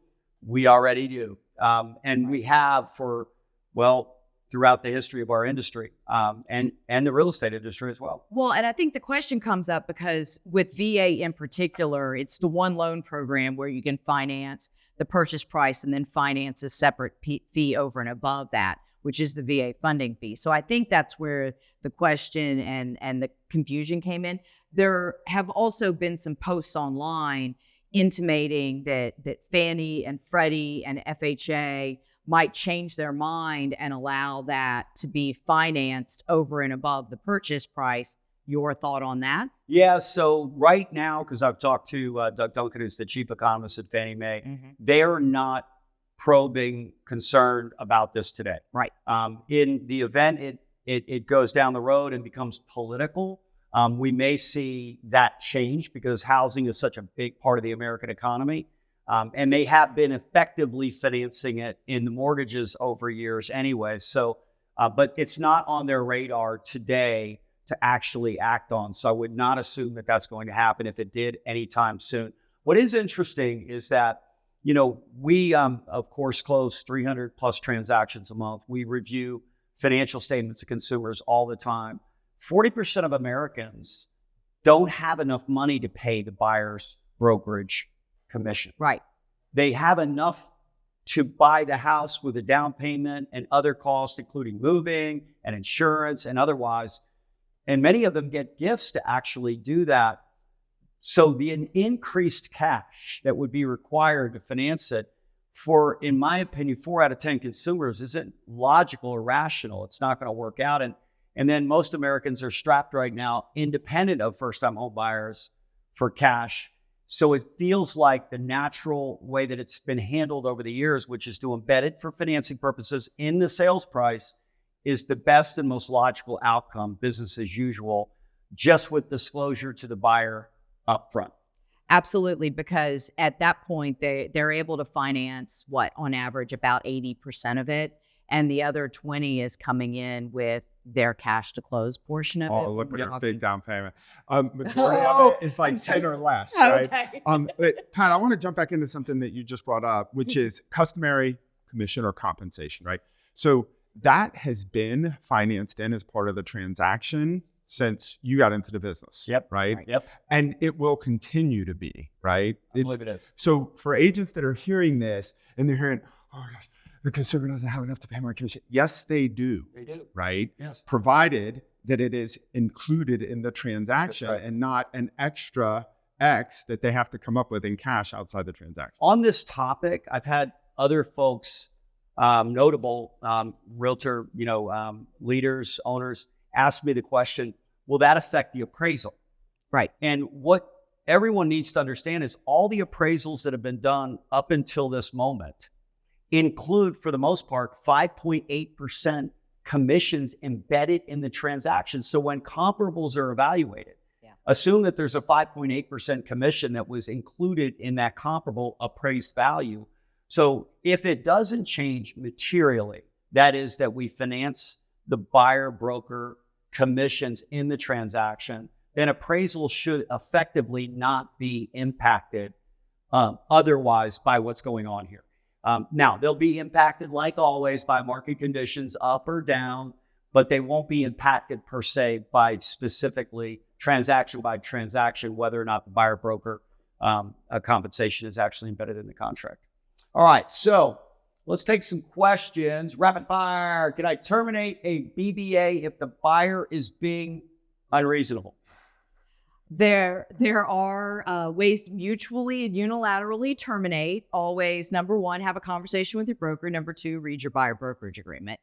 we already do. And we have for, well, throughout the history of our industry and the real estate industry as well. Well, and I think the question comes up because with VA in particular, it's the one loan program where you can finance the purchase price and then finance a separate fee over and above that, which is the VA funding fee. So I think that's where the question and the confusion came in. There have also been some posts online intimating that Fannie and Freddie and FHA might change their mind and allow that to be financed over and above the purchase price. Your thought on that? Yeah, so right now, because I've talked to Doug Duncan, who's the chief economist at Fannie Mae, they're not probing concerned about this today. Right. In the event it goes down the road and becomes political, we may see that change because housing is such a big part of the American economy. And they have been effectively financing it in the mortgages over years anyway. So, but it's not on their radar today to actually act on. So I would not assume that that's going to happen if it did anytime soon. What is interesting is that, you know, we, of course, close 300 plus transactions a month. We review financial statements of consumers all the time. 40% of Americans don't have enough money to pay the buyer's brokerage commission. Right. They have enough to buy the house with a down payment and other costs, including moving and insurance and otherwise. And many of them get gifts to actually do that. So the increased cash that would be required to finance it for, in my opinion, 4 out of 10 consumers isn't logical or rational. It's not going to work out. And then most Americans are strapped right now, independent of first-time home buyers, for cash. So it feels like the natural way that it's been handled over the years, which is to embed it for financing purposes in the sales price, is the best and most logical outcome, business as usual, just with disclosure to the buyer up front. Absolutely, because at that point, they're able to finance, on average, about 80% of it. And the other 20 is coming in with their cash to close portion of it. Oh, look at a big down payment. Majority of it is like 10 or less, right? Okay. But Pat, I want to jump back into something that you just brought up, which is customary commission or compensation, right? So that has been financed in as part of the transaction since you got into the business. Yep. Right? Yep. And it will continue to be, right? I believe it is. So for agents that are hearing this and they're hearing, oh my gosh, the consumer doesn't have enough to pay my commission. Yes, they do. They do. Right? Yes. Provided that it is included in the transaction and not an extra X that they have to come up with in cash outside the transaction. On this topic, I've had other folks, notable realtor, leaders, owners, ask me the question, will that affect the appraisal? Right. And what everyone needs to understand is all the appraisals that have been done up until this moment include, for the most part, 5.8% commissions embedded in the transaction. So when comparables are evaluated, assume that there's a 5.8% commission that was included in that comparable appraised value. So if it doesn't change materially, that is that we finance the buyer broker commissions in the transaction, then appraisal should effectively not be impacted otherwise by what's going on here. Now, they'll be impacted, like always, by market conditions up or down, but they won't be impacted per se by specifically transaction by transaction, whether or not the buyer broker compensation is actually embedded in the contract. All right, so let's take some questions. Rapid fire. Can I terminate a BBA if the buyer is being unreasonable? There are ways to mutually and unilaterally terminate. Always, number one, have a conversation with your broker. Number two, read your buyer brokerage agreement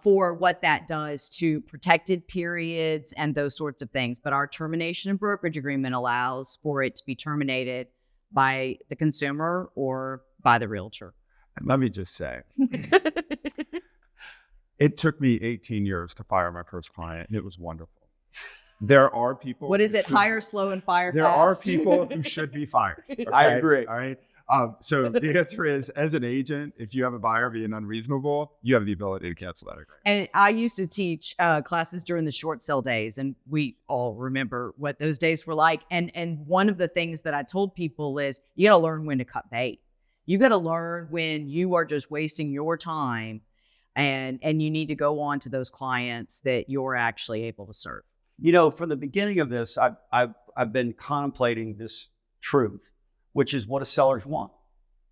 for what that does to protected periods and those sorts of things. But our termination and brokerage agreement allows for it to be terminated by the consumer or by the realtor. And let me just say, it took me 18 years to fire my first client, and it was wonderful. There are people. What is it? Hire slow and fire fast. There are people who should be fired. Okay? I agree. All right. So the answer is, as an agent, if you have a buyer being unreasonable, you have the ability to cancel that agreement. And I used to teach classes during the short sale days, and we all remember what those days were like. And one of the things that I told people is you got to learn when to cut bait. You got to learn when you are just wasting your time, and you need to go on to those clients that you're actually able to serve. You know, from the beginning of this, I've been contemplating this truth, which is what do sellers want?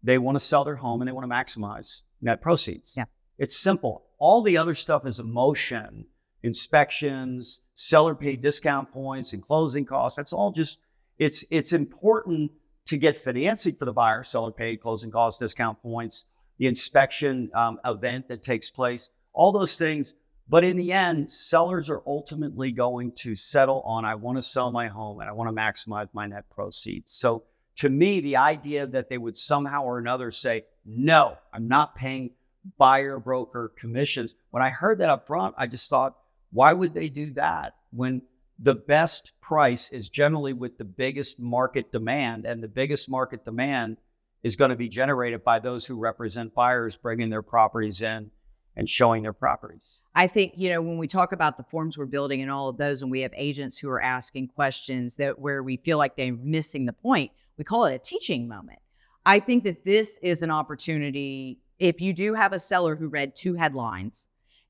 They want to sell their home and they want to maximize net proceeds. Yeah. It's simple. All the other stuff is emotion, inspections, seller paid discount points, and closing costs. That's all just, it's important to get financing for the buyer, seller paid, closing costs, discount points, the inspection event that takes place, all those things. But in the end, sellers are ultimately going to settle on, I want to sell my home and I want to maximize my net proceeds. So to me, the idea that they would somehow or another say, no, I'm not paying buyer broker commissions. When I heard that up front, I just thought, why would they do that when the best price is generally with the biggest market demand, and the biggest market demand is going to be generated by those who represent buyers bringing their properties in and showing their properties. I think, when we talk about the forms we're building and all of those, and we have agents who are asking questions that where we feel like they're missing the point, we call it a teaching moment. I think that this is an opportunity. If you do have a seller who read 2 headlines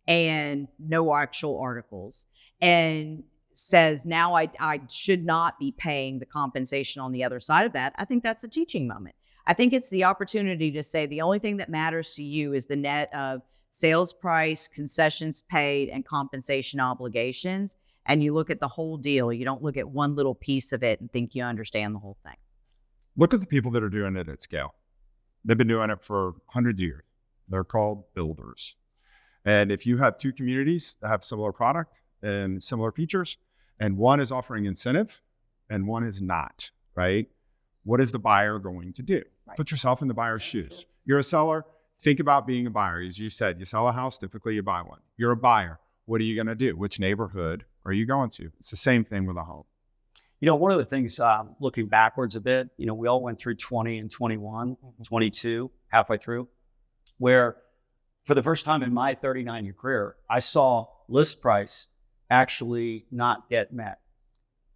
and no actual articles, and says, now I should not be paying the compensation on the other side of that, I think that's a teaching moment. I think it's the opportunity to say the only thing that matters to you is the net of sales price, concessions paid, and compensation obligations. And you look at the whole deal. You don't look at one little piece of it and think you understand the whole thing. Look at the people that are doing it at scale. They've been doing it for hundreds of years. They're called builders. And if you have two communities that have similar product and similar features, and one is offering incentive and one is not, right? What is the buyer going to do? Right. Put yourself in the buyer's shoes. You're a seller. Think about being a buyer. As you said, you sell a house, typically you buy one. You're a buyer. What are you going to do? Which neighborhood are you going to? It's the same thing with a home. You know, one of the things, looking backwards a bit, you know, we all went through 20 and 21, 22, halfway through, where for the first time in my 39-year career, I saw list price actually not get met.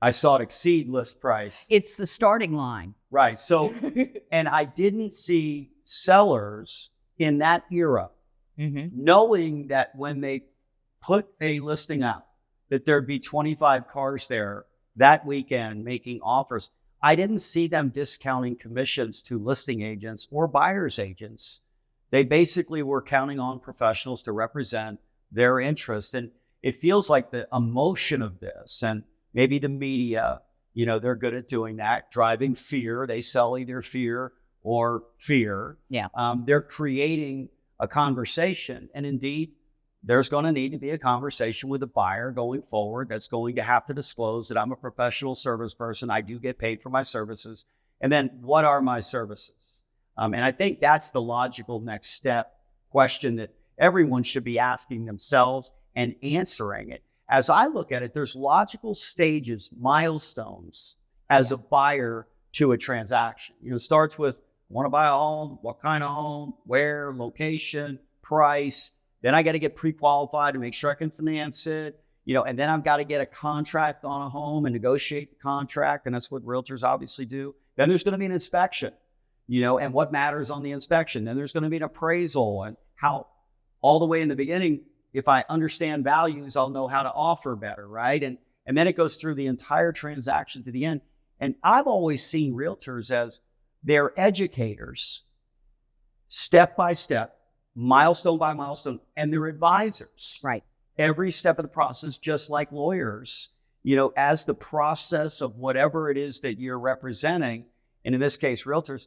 I saw it exceed list price. It's the starting line. Right. So, and I didn't see sellers in that era knowing that when they put a listing out, that there'd be 25 cars there that weekend making offers. I didn't see them discounting commissions to listing agents or buyer's agents. They basically were counting on professionals to represent their interests. And it feels like the emotion of this, and maybe the media, you know, they're good at doing that, driving fear. They sell either fear or fear. Yeah. They're creating a conversation. And indeed, there's going to need to be a conversation with the buyer going forward that's going to have to disclose that I'm a professional service person. I do get paid for my services. And then what are my services? And I think that's the logical next step question that everyone should be asking themselves and answering it. As I look at it, there's logical stages, milestones as a buyer to a transaction. You know, it starts with, want to buy a home, what kind of home, where, location, price. Then I got to get pre-qualified to make sure I can finance it, you know, and then I've got to get a contract on a home and negotiate the contract. And that's what realtors obviously do. Then there's going to be an inspection, you know, and what matters on the inspection. Then there's going to be an appraisal, and how all the way in the beginning, if I understand values, I'll know how to offer better, right? And then it goes through the entire transaction to the end. And I've always seen realtors as they're educators, step by step, milestone by milestone, and they're advisors. Right. Every step of the process, just like lawyers, you know, as the process of whatever it is that you're representing, and in this case, realtors,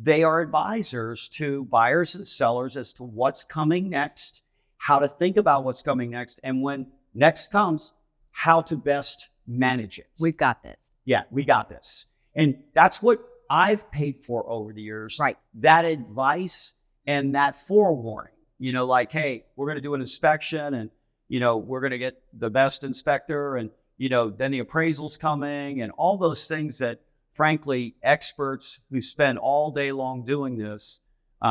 they are advisors to buyers and sellers as to what's coming next, how to think about what's coming next, and when next comes, how to best manage it. We've got this. Yeah, we got this. And that's what I've paid for over the years. Right. That advice and that forewarning, you know, like, hey, we're going to do an inspection, and, you know, we're going to get the best inspector, and, you know, then the appraisal's coming, and all those things that, frankly, experts who spend all day long doing this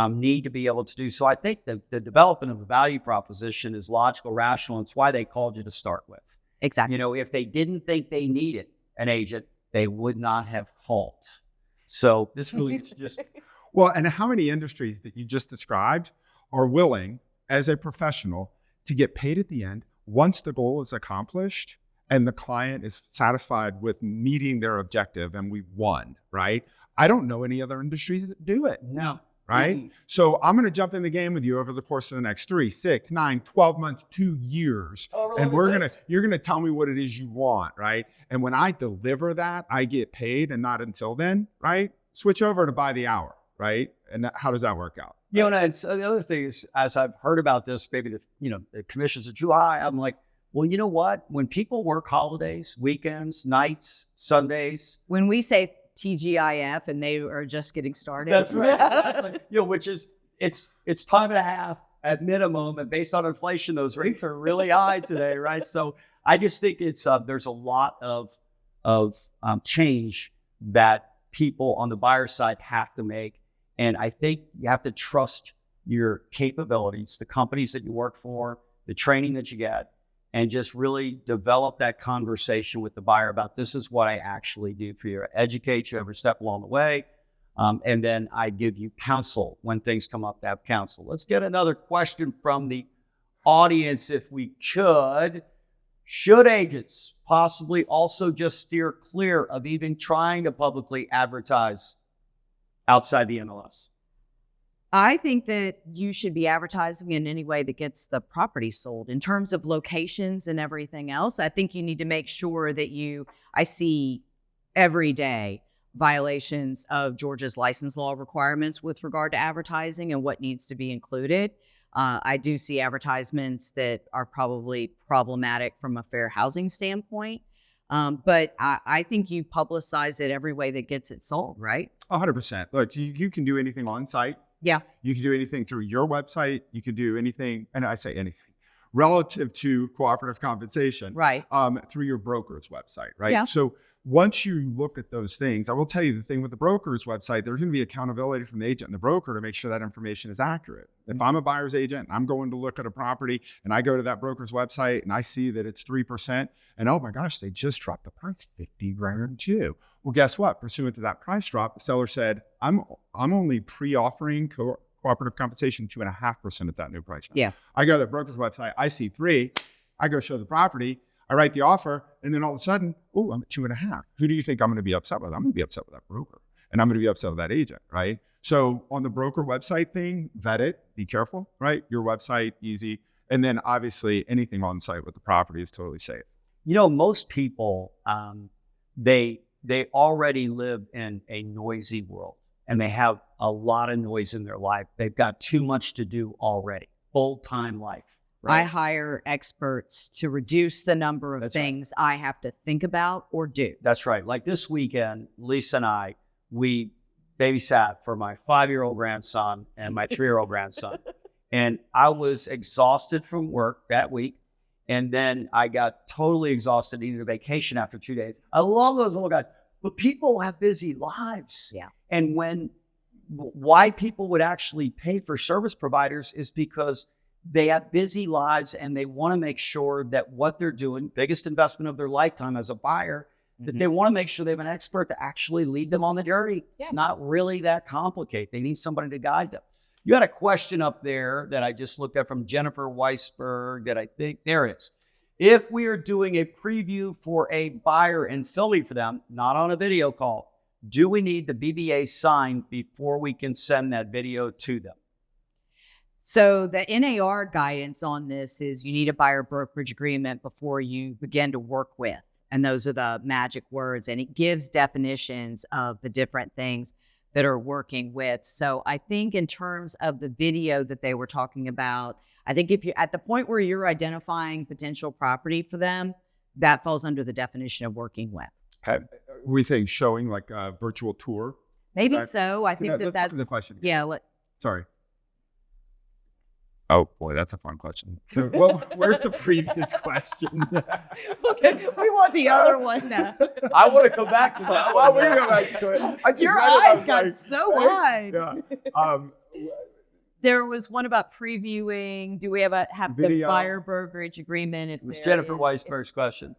need to be able to do. So I think that the development of a value proposition is logical, rational. And it's why they called you to start with. Exactly. You know, if they didn't think they needed an agent, they would not have called. So this really is just... Well, and how many industries that you just described are willing, as a professional, to get paid at the end once the goal is accomplished and the client is satisfied with meeting their objective and we won, right? I don't know any other industries that do it. No. Right? Mm-hmm. So I'm going to jump in the game with you over the course of the next 3, 6, 9, 12 months, 2 years. And you're going to tell me what it is you want, right? And when I deliver that, I get paid, and not until then, right? Switch over to by the hour. Right? And how does that work out? You know, and the other thing is, as I've heard about this, maybe the commissions are too high. I'm like, well, you know what? When people work holidays, weekends, nights, Sundays. When we say TGIF and they are just getting started. That's right. Exactly. You know, which is, it's time and a half at minimum. And based on inflation, those rates are really high today, right? So I just think it's, there's a lot of change that people on the buyer side have to make. And I think you have to trust your capabilities, the companies that you work for, the training that you get, and just really develop that conversation with the buyer about, this is what I actually do for you. I educate you every step along the way. And then I give you counsel when things come up to have counsel. Let's get another question from the audience if we could. Should agents possibly also just steer clear of even trying to publicly advertise outside the MLS? I think that you should be advertising in any way that gets the property sold. In terms of locations and everything else, I think you need to make sure that I see every day violations of Georgia's license law requirements with regard to advertising and what needs to be included. I do see advertisements that are probably problematic from a fair housing standpoint. But I think you publicize it every way that gets it sold, right? 100%. Look, you can do anything on site. Yeah. You can do anything through your website. You can do anything, and I say anything, relative to cooperative compensation. Right. Through your broker's website, right? Yeah. So once you look at those things, I will tell you the thing with the broker's website, there's going to be accountability from the agent and the broker to make sure that information is accurate. If I'm a buyer's agent and I'm going to look at a property and I go to that broker's website and I see that it's 3% and oh my gosh, they just dropped the price 50 grand too. Well, guess what? Pursuant to that price drop, the seller said, I'm only pre-offering cooperative compensation 2.5% at that new price. Yeah. I go to the broker's website, I see 3, I go show the property, I write the offer, and then all of a sudden, oh, I'm at 2.5. Who do you think I'm going to be upset with? I'm going to be upset with that broker, and I'm going to be upset with that agent, right? So on the broker website thing, vet it, be careful, right? Your website, easy. And then obviously anything on site with the property is totally safe. You know, most people, they already live in a noisy world and they have a lot of noise in their life. They've got too much to do already, full-time life. Right? I hire experts to reduce the number of things I have to think about or do. That's right. Like this weekend, Lisa and I, we babysat for my 5-year-old grandson and my 3-year-old grandson. And I was exhausted from work that week. And then I got totally exhausted, needed a vacation after 2 days. I love those little guys, but people have busy lives. Yeah. And why people would actually pay for service providers is because they have busy lives and they want to make sure that what they're doing, biggest investment of their lifetime as a buyer, that they want to make sure they have an expert to actually lead them on the journey. Yeah. It's not really that complicated. They need somebody to guide them. You had a question up there that I just looked at from Jennifer Weisberg that I think, there it is. If we are doing a preview for a buyer and filming for them, not on a video call, do we need the BBA signed before we can send that video to them? So the NAR guidance on this is you need a buyer brokerage agreement before you begin to work with. And those are the magic words. And it gives definitions of the different things that are working with. So I think in terms of the video that they were talking about, I think if you're at the point where you're identifying potential property for them, that falls under the definition of working with. Okay. Are we saying showing like a virtual tour? Maybe so. I think let's that's look at the question. Yeah. Sorry. Oh boy, that's a fun question. Well, where's the previous question? Okay, we want the other one now. I want to come back to that. Well, we're going back to it. Your eyes got so wide. Yeah. There was one about previewing. Do we have the buyer brokerage agreement? It was Jennifer Weisberg's question.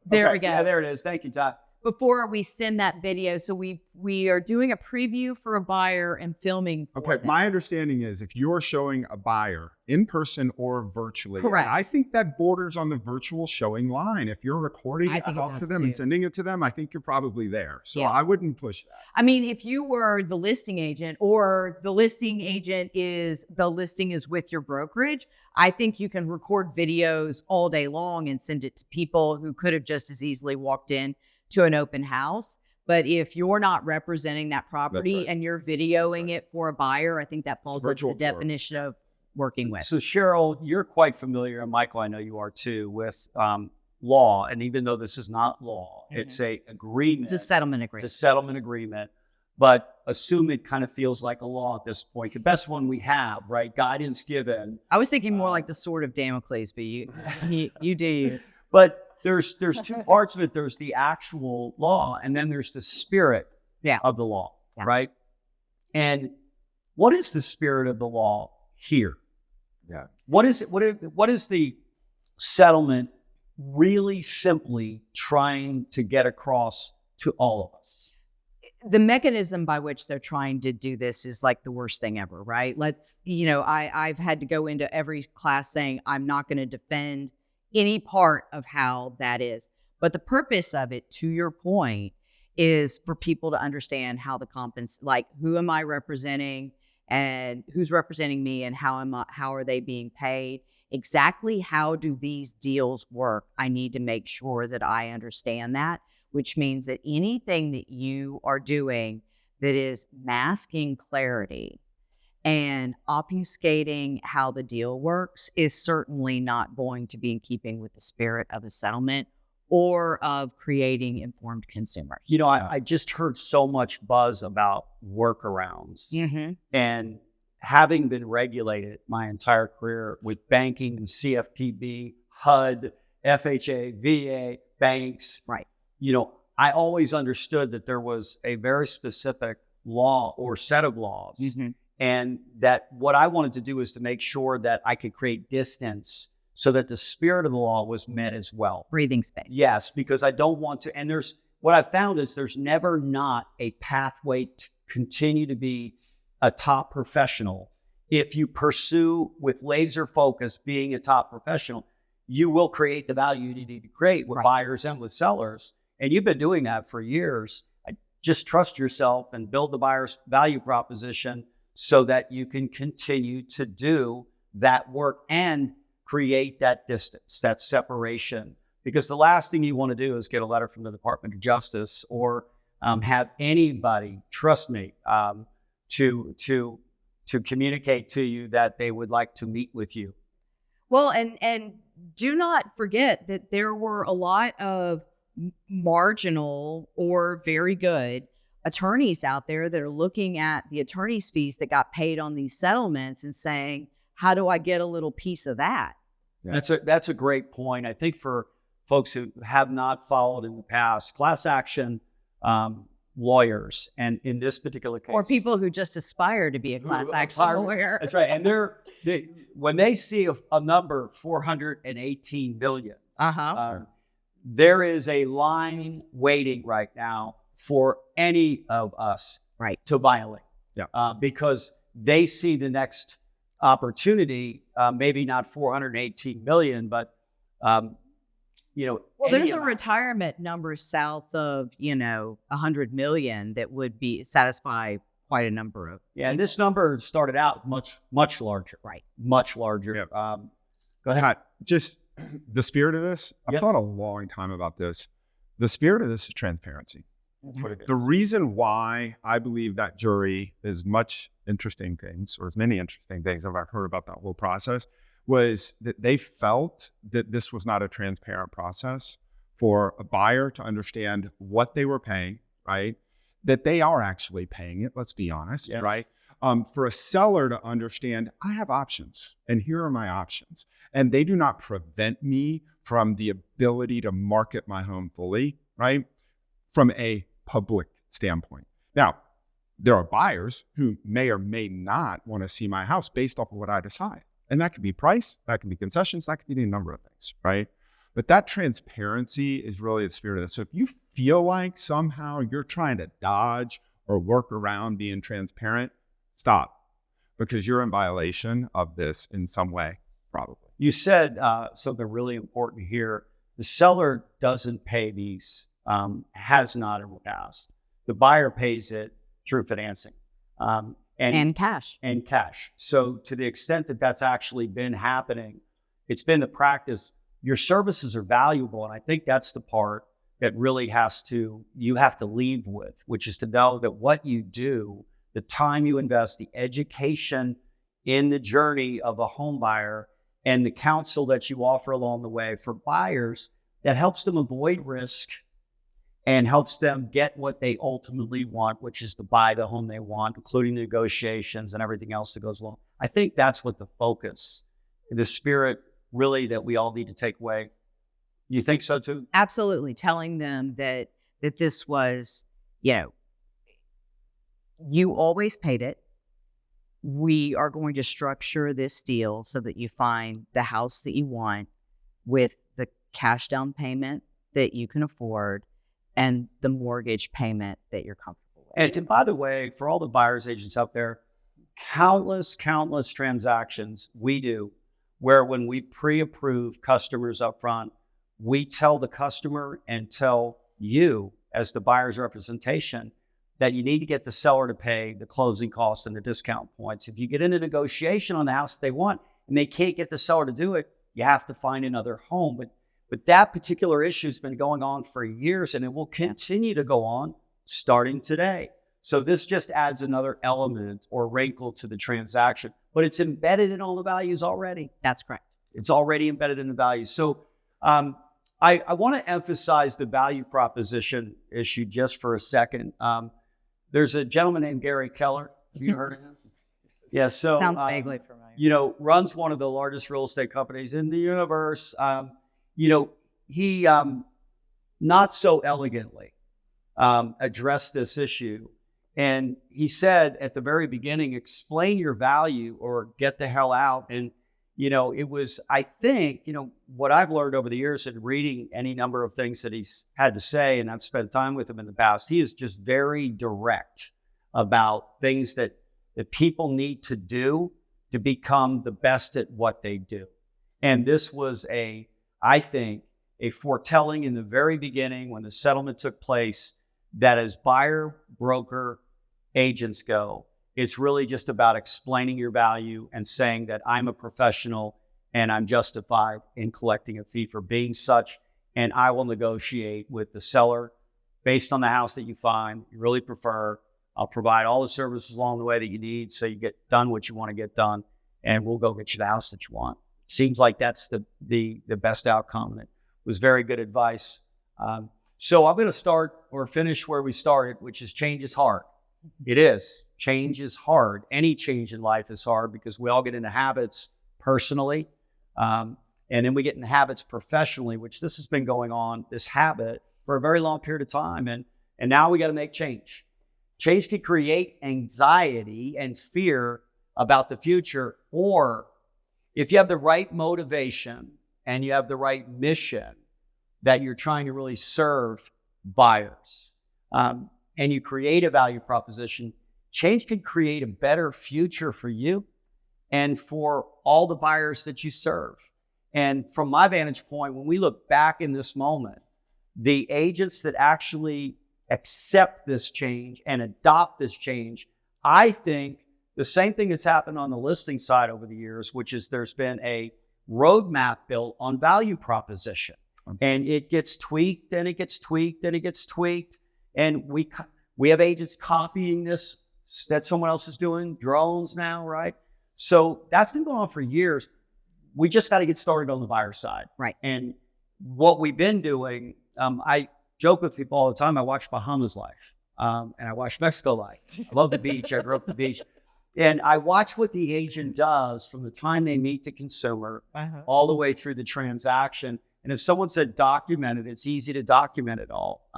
There we go. Yeah, there it is. Thank you, Todd. Before we send that video, so we are doing a preview for a buyer and filming for them. My understanding is if you're showing a buyer in person or virtually, correct. I think that borders on the virtual showing line. If you're recording it to them and sending it to them, I think you're probably there. So I wouldn't push that. I mean, if you were the listing agent or the listing agent the listing is with your brokerage, I think you can record videos all day long and send it to people who could have just as easily walked in to an open house. But if you're not representing that property and you're videoing it for a buyer, I think that falls under the definition of working with. So Cheryl, you're quite familiar, and Michael, I know you are too, with law. And even though this is not law, it's a agreement. It's a settlement agreement. It's a settlement agreement. But assume it kind of feels like a law at this point. The best one we have, right? Guidance given. I was thinking more like the sword of Damocles, but you do you. But there's two parts of it. There's the actual law, and then there's the spirit of the law, right? And what is the spirit of the law here? Yeah. What is it? What is the settlement really simply trying to get across to all of us? The mechanism by which they're trying to do this is like the worst thing ever, right? I've had to go into every class saying I'm not going to defend any part of how that is. But the purpose of it, to your point, is for people to understand how like who am I representing and who's representing me and how are they being paid? Exactly how do these deals work? I need to make sure that I understand that, which means that anything that you are doing that is masking clarity and obfuscating how the deal works is certainly not going to be in keeping with the spirit of a settlement or of creating informed consumers. You know, I just heard so much buzz about workarounds. Mm-hmm. And having been regulated my entire career with banking and CFPB, HUD, FHA, VA, banks, right? You know, I always understood that there was a very specific law or set of laws. Mm-hmm. And that what I wanted to do is to make sure that I could create distance so that the spirit of the law was met as well. Breathing space. Yes, because I don't want to, and what I've found is there's never not a pathway to continue to be a top professional. If you pursue with laser focus being a top professional, you will create the value you need to create with buyers and with sellers. And you've been doing that for years. Just trust yourself and build the buyer's value proposition so that you can continue to do that work and create that distance, that separation. Because the last thing you want to do is get a letter from the Department of Justice or have anybody, trust me, to communicate to you that they would like to meet with you. Well, and do not forget that there were a lot of marginal or very good attorneys out there that are looking at the attorney's fees that got paid on these settlements and saying, how do I get a little piece of that? Yeah. That's a great point. I think for folks who have not followed in the past, class action lawyers, and in this particular case, or people who just aspire to be a class action lawyer. That's right. And when they see a number, 418 billion, there is a line waiting right now for any of us to violate. Yeah. Because they see the next opportunity, maybe not 418 million, but well, there's a retirement number south of 100 million that would be satisfy quite a number of. Yeah, and this number started out much larger. Right. Much larger. Yep. Go ahead. Just the spirit of this. I've thought a long time about this. The spirit of this is transparency. That's what it is. The reason why I believe that jury is much interesting things, or as many interesting things as I've heard about that whole process, was that they felt that this was not a transparent process for a buyer to understand what they were paying, right? That they are actually paying it, let's be honest, Yes. right? For a seller to understand, I have options, and here are my options. And they do not prevent me from the ability to market my home fully, right? From a public standpoint. Now, there are buyers who may or may not want to see my house based off of what I decide. And that could be price, that could be concessions, that could be any number of things, right? But that transparency is really the spirit of this. So if you feel like somehow you're trying to dodge or work around being transparent, stop, because you're in violation of this in some way, probably. You said something really important here. The seller doesn't pay these, has not in the past. The buyer pays it through financing. And cash. And cash. So to the extent that that's actually been happening, it's been the practice. Your services are valuable. And I think that's the part that really you have to leave with, which is to know that what you do, the time you invest, the education in the journey of a home buyer, and the counsel that you offer along the way for buyers, that helps them avoid risk and helps them get what they ultimately want, which is to buy the home they want, including negotiations and everything else that goes along. I think that's what the focus, the spirit really that we all need to take away. You think so too? Absolutely. Telling them that this was, you always paid it. We are going to structure this deal so that you find the house that you want with the cash down payment that you can afford and the mortgage payment that you're comfortable with. And by the way, for all the buyer's agents out there, countless transactions we do where when we pre-approve customers up front, we tell the customer and tell you as the buyer's representation that you need to get the seller to pay the closing costs and the discount points. If you get into negotiation on the house they want and they can't get the seller to do it, you have to find another home. But that particular issue has been going on for years, and it will continue to go on starting today. So this just adds another element or wrinkle to the transaction, but it's embedded in all the values already. That's correct. It's already embedded in the values. So I want to emphasize the value proposition issue just for a second. There's a gentleman named Gary Keller. Have you heard of him? Yeah, so Sounds vaguely familiar. Runs one of the largest real estate companies in the universe. He not so elegantly addressed this issue. And he said at the very beginning, explain your value or get the hell out. And, it was, I think, what I've learned over the years in reading any number of things that he's had to say, and I've spent time with him in the past, he is just very direct about things that people need to do to become the best at what they do. And this was I think, a foretelling in the very beginning when the settlement took place that as buyer, broker, agents go, it's really just about explaining your value and saying that I'm a professional and I'm justified in collecting a fee for being such, and I will negotiate with the seller based on the house that you find you really prefer. I'll provide all the services along the way that you need so you get done what you want to get done, and we'll go get you the house that you want. Seems like that's the best outcome, and it was very good advice. So I'm going to start or finish where we started, which is change is hard. It is. Change is hard. Any change in life is hard because we all get into habits personally, and then we get into habits professionally, which this has been going on, this habit, for a very long period of time. And now we got to make change. Change can create anxiety and fear about the future, or if you have the right motivation and you have the right mission that you're trying to really serve buyers, and you create a value proposition, change can create a better future for you and for all the buyers that you serve. And from my vantage point, when we look back in this moment, the agents that actually accept this change and adopt this change, I think the same thing that's happened on the listing side over the years, which is there's been a roadmap built on value proposition. And it gets tweaked and it gets tweaked and it gets tweaked. And we have agents copying this that someone else is doing, drones now, right? So that's been going on for years. We just got to get started on the buyer side. Right. And what we've been doing, I joke with people all the time, I watch Bahamas Life and I watch Mexico Life. I love the beach. I grew up at the beach. And I watch what the agent does from the time they meet the consumer all the way through the transaction. And if someone said document it, it's easy to document it all.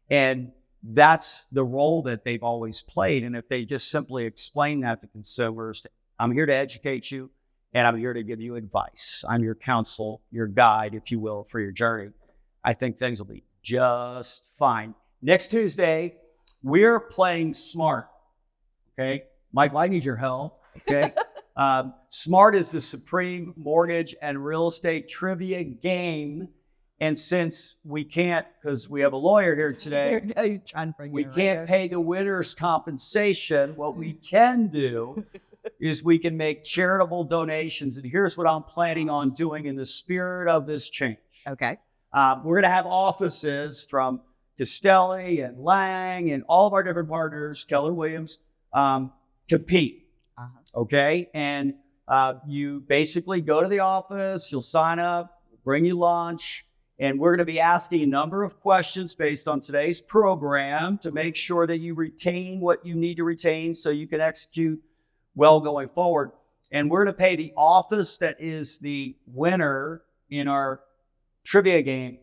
And that's the role that they've always played. And if they just simply explain that to consumers, I'm here to educate you and I'm here to give you advice. I'm your counsel, your guide, if you will, for your journey. I think things will be just fine. Next Tuesday, we're playing Smart. Okay. Mike, I need your help. Okay. Smart is the supreme mortgage and real estate trivia game. And since we can't, because we have a lawyer here today, we can't pay the winner's compensation. What we can do is we can make charitable donations. And here's what I'm planning on doing in the spirit of this change. Okay. We're going to have offices from Castelli and Lang and all of our different partners, Keller Williams, compete. Okay. And you basically go to the office, you'll sign up, bring you lunch. And we're going to be asking a number of questions based on today's program to make sure that you retain what you need to retain so you can execute well going forward. And we're going to pay the office that is the winner in our trivia game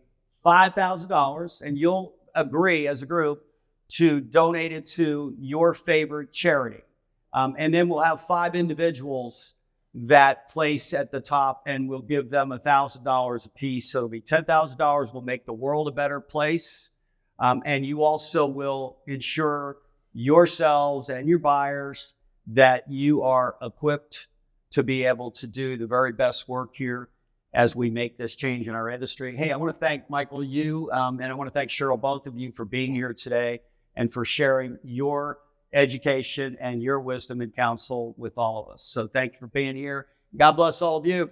$5,000. And you'll agree as a group to donate it to your favorite charity. And then we'll have 5 individuals that place at the top, and we'll give them $1,000 a piece. So it'll be $10,000. We'll make the world a better place. And you also will ensure yourselves and your buyers that you are equipped to be able to do the very best work here as we make this change in our industry. Hey, I want to thank Michael, you, and I want to thank Cheryl, both of you, for being here today and for sharing your education and your wisdom and counsel with all of us. So thank you for being here. God bless all of you.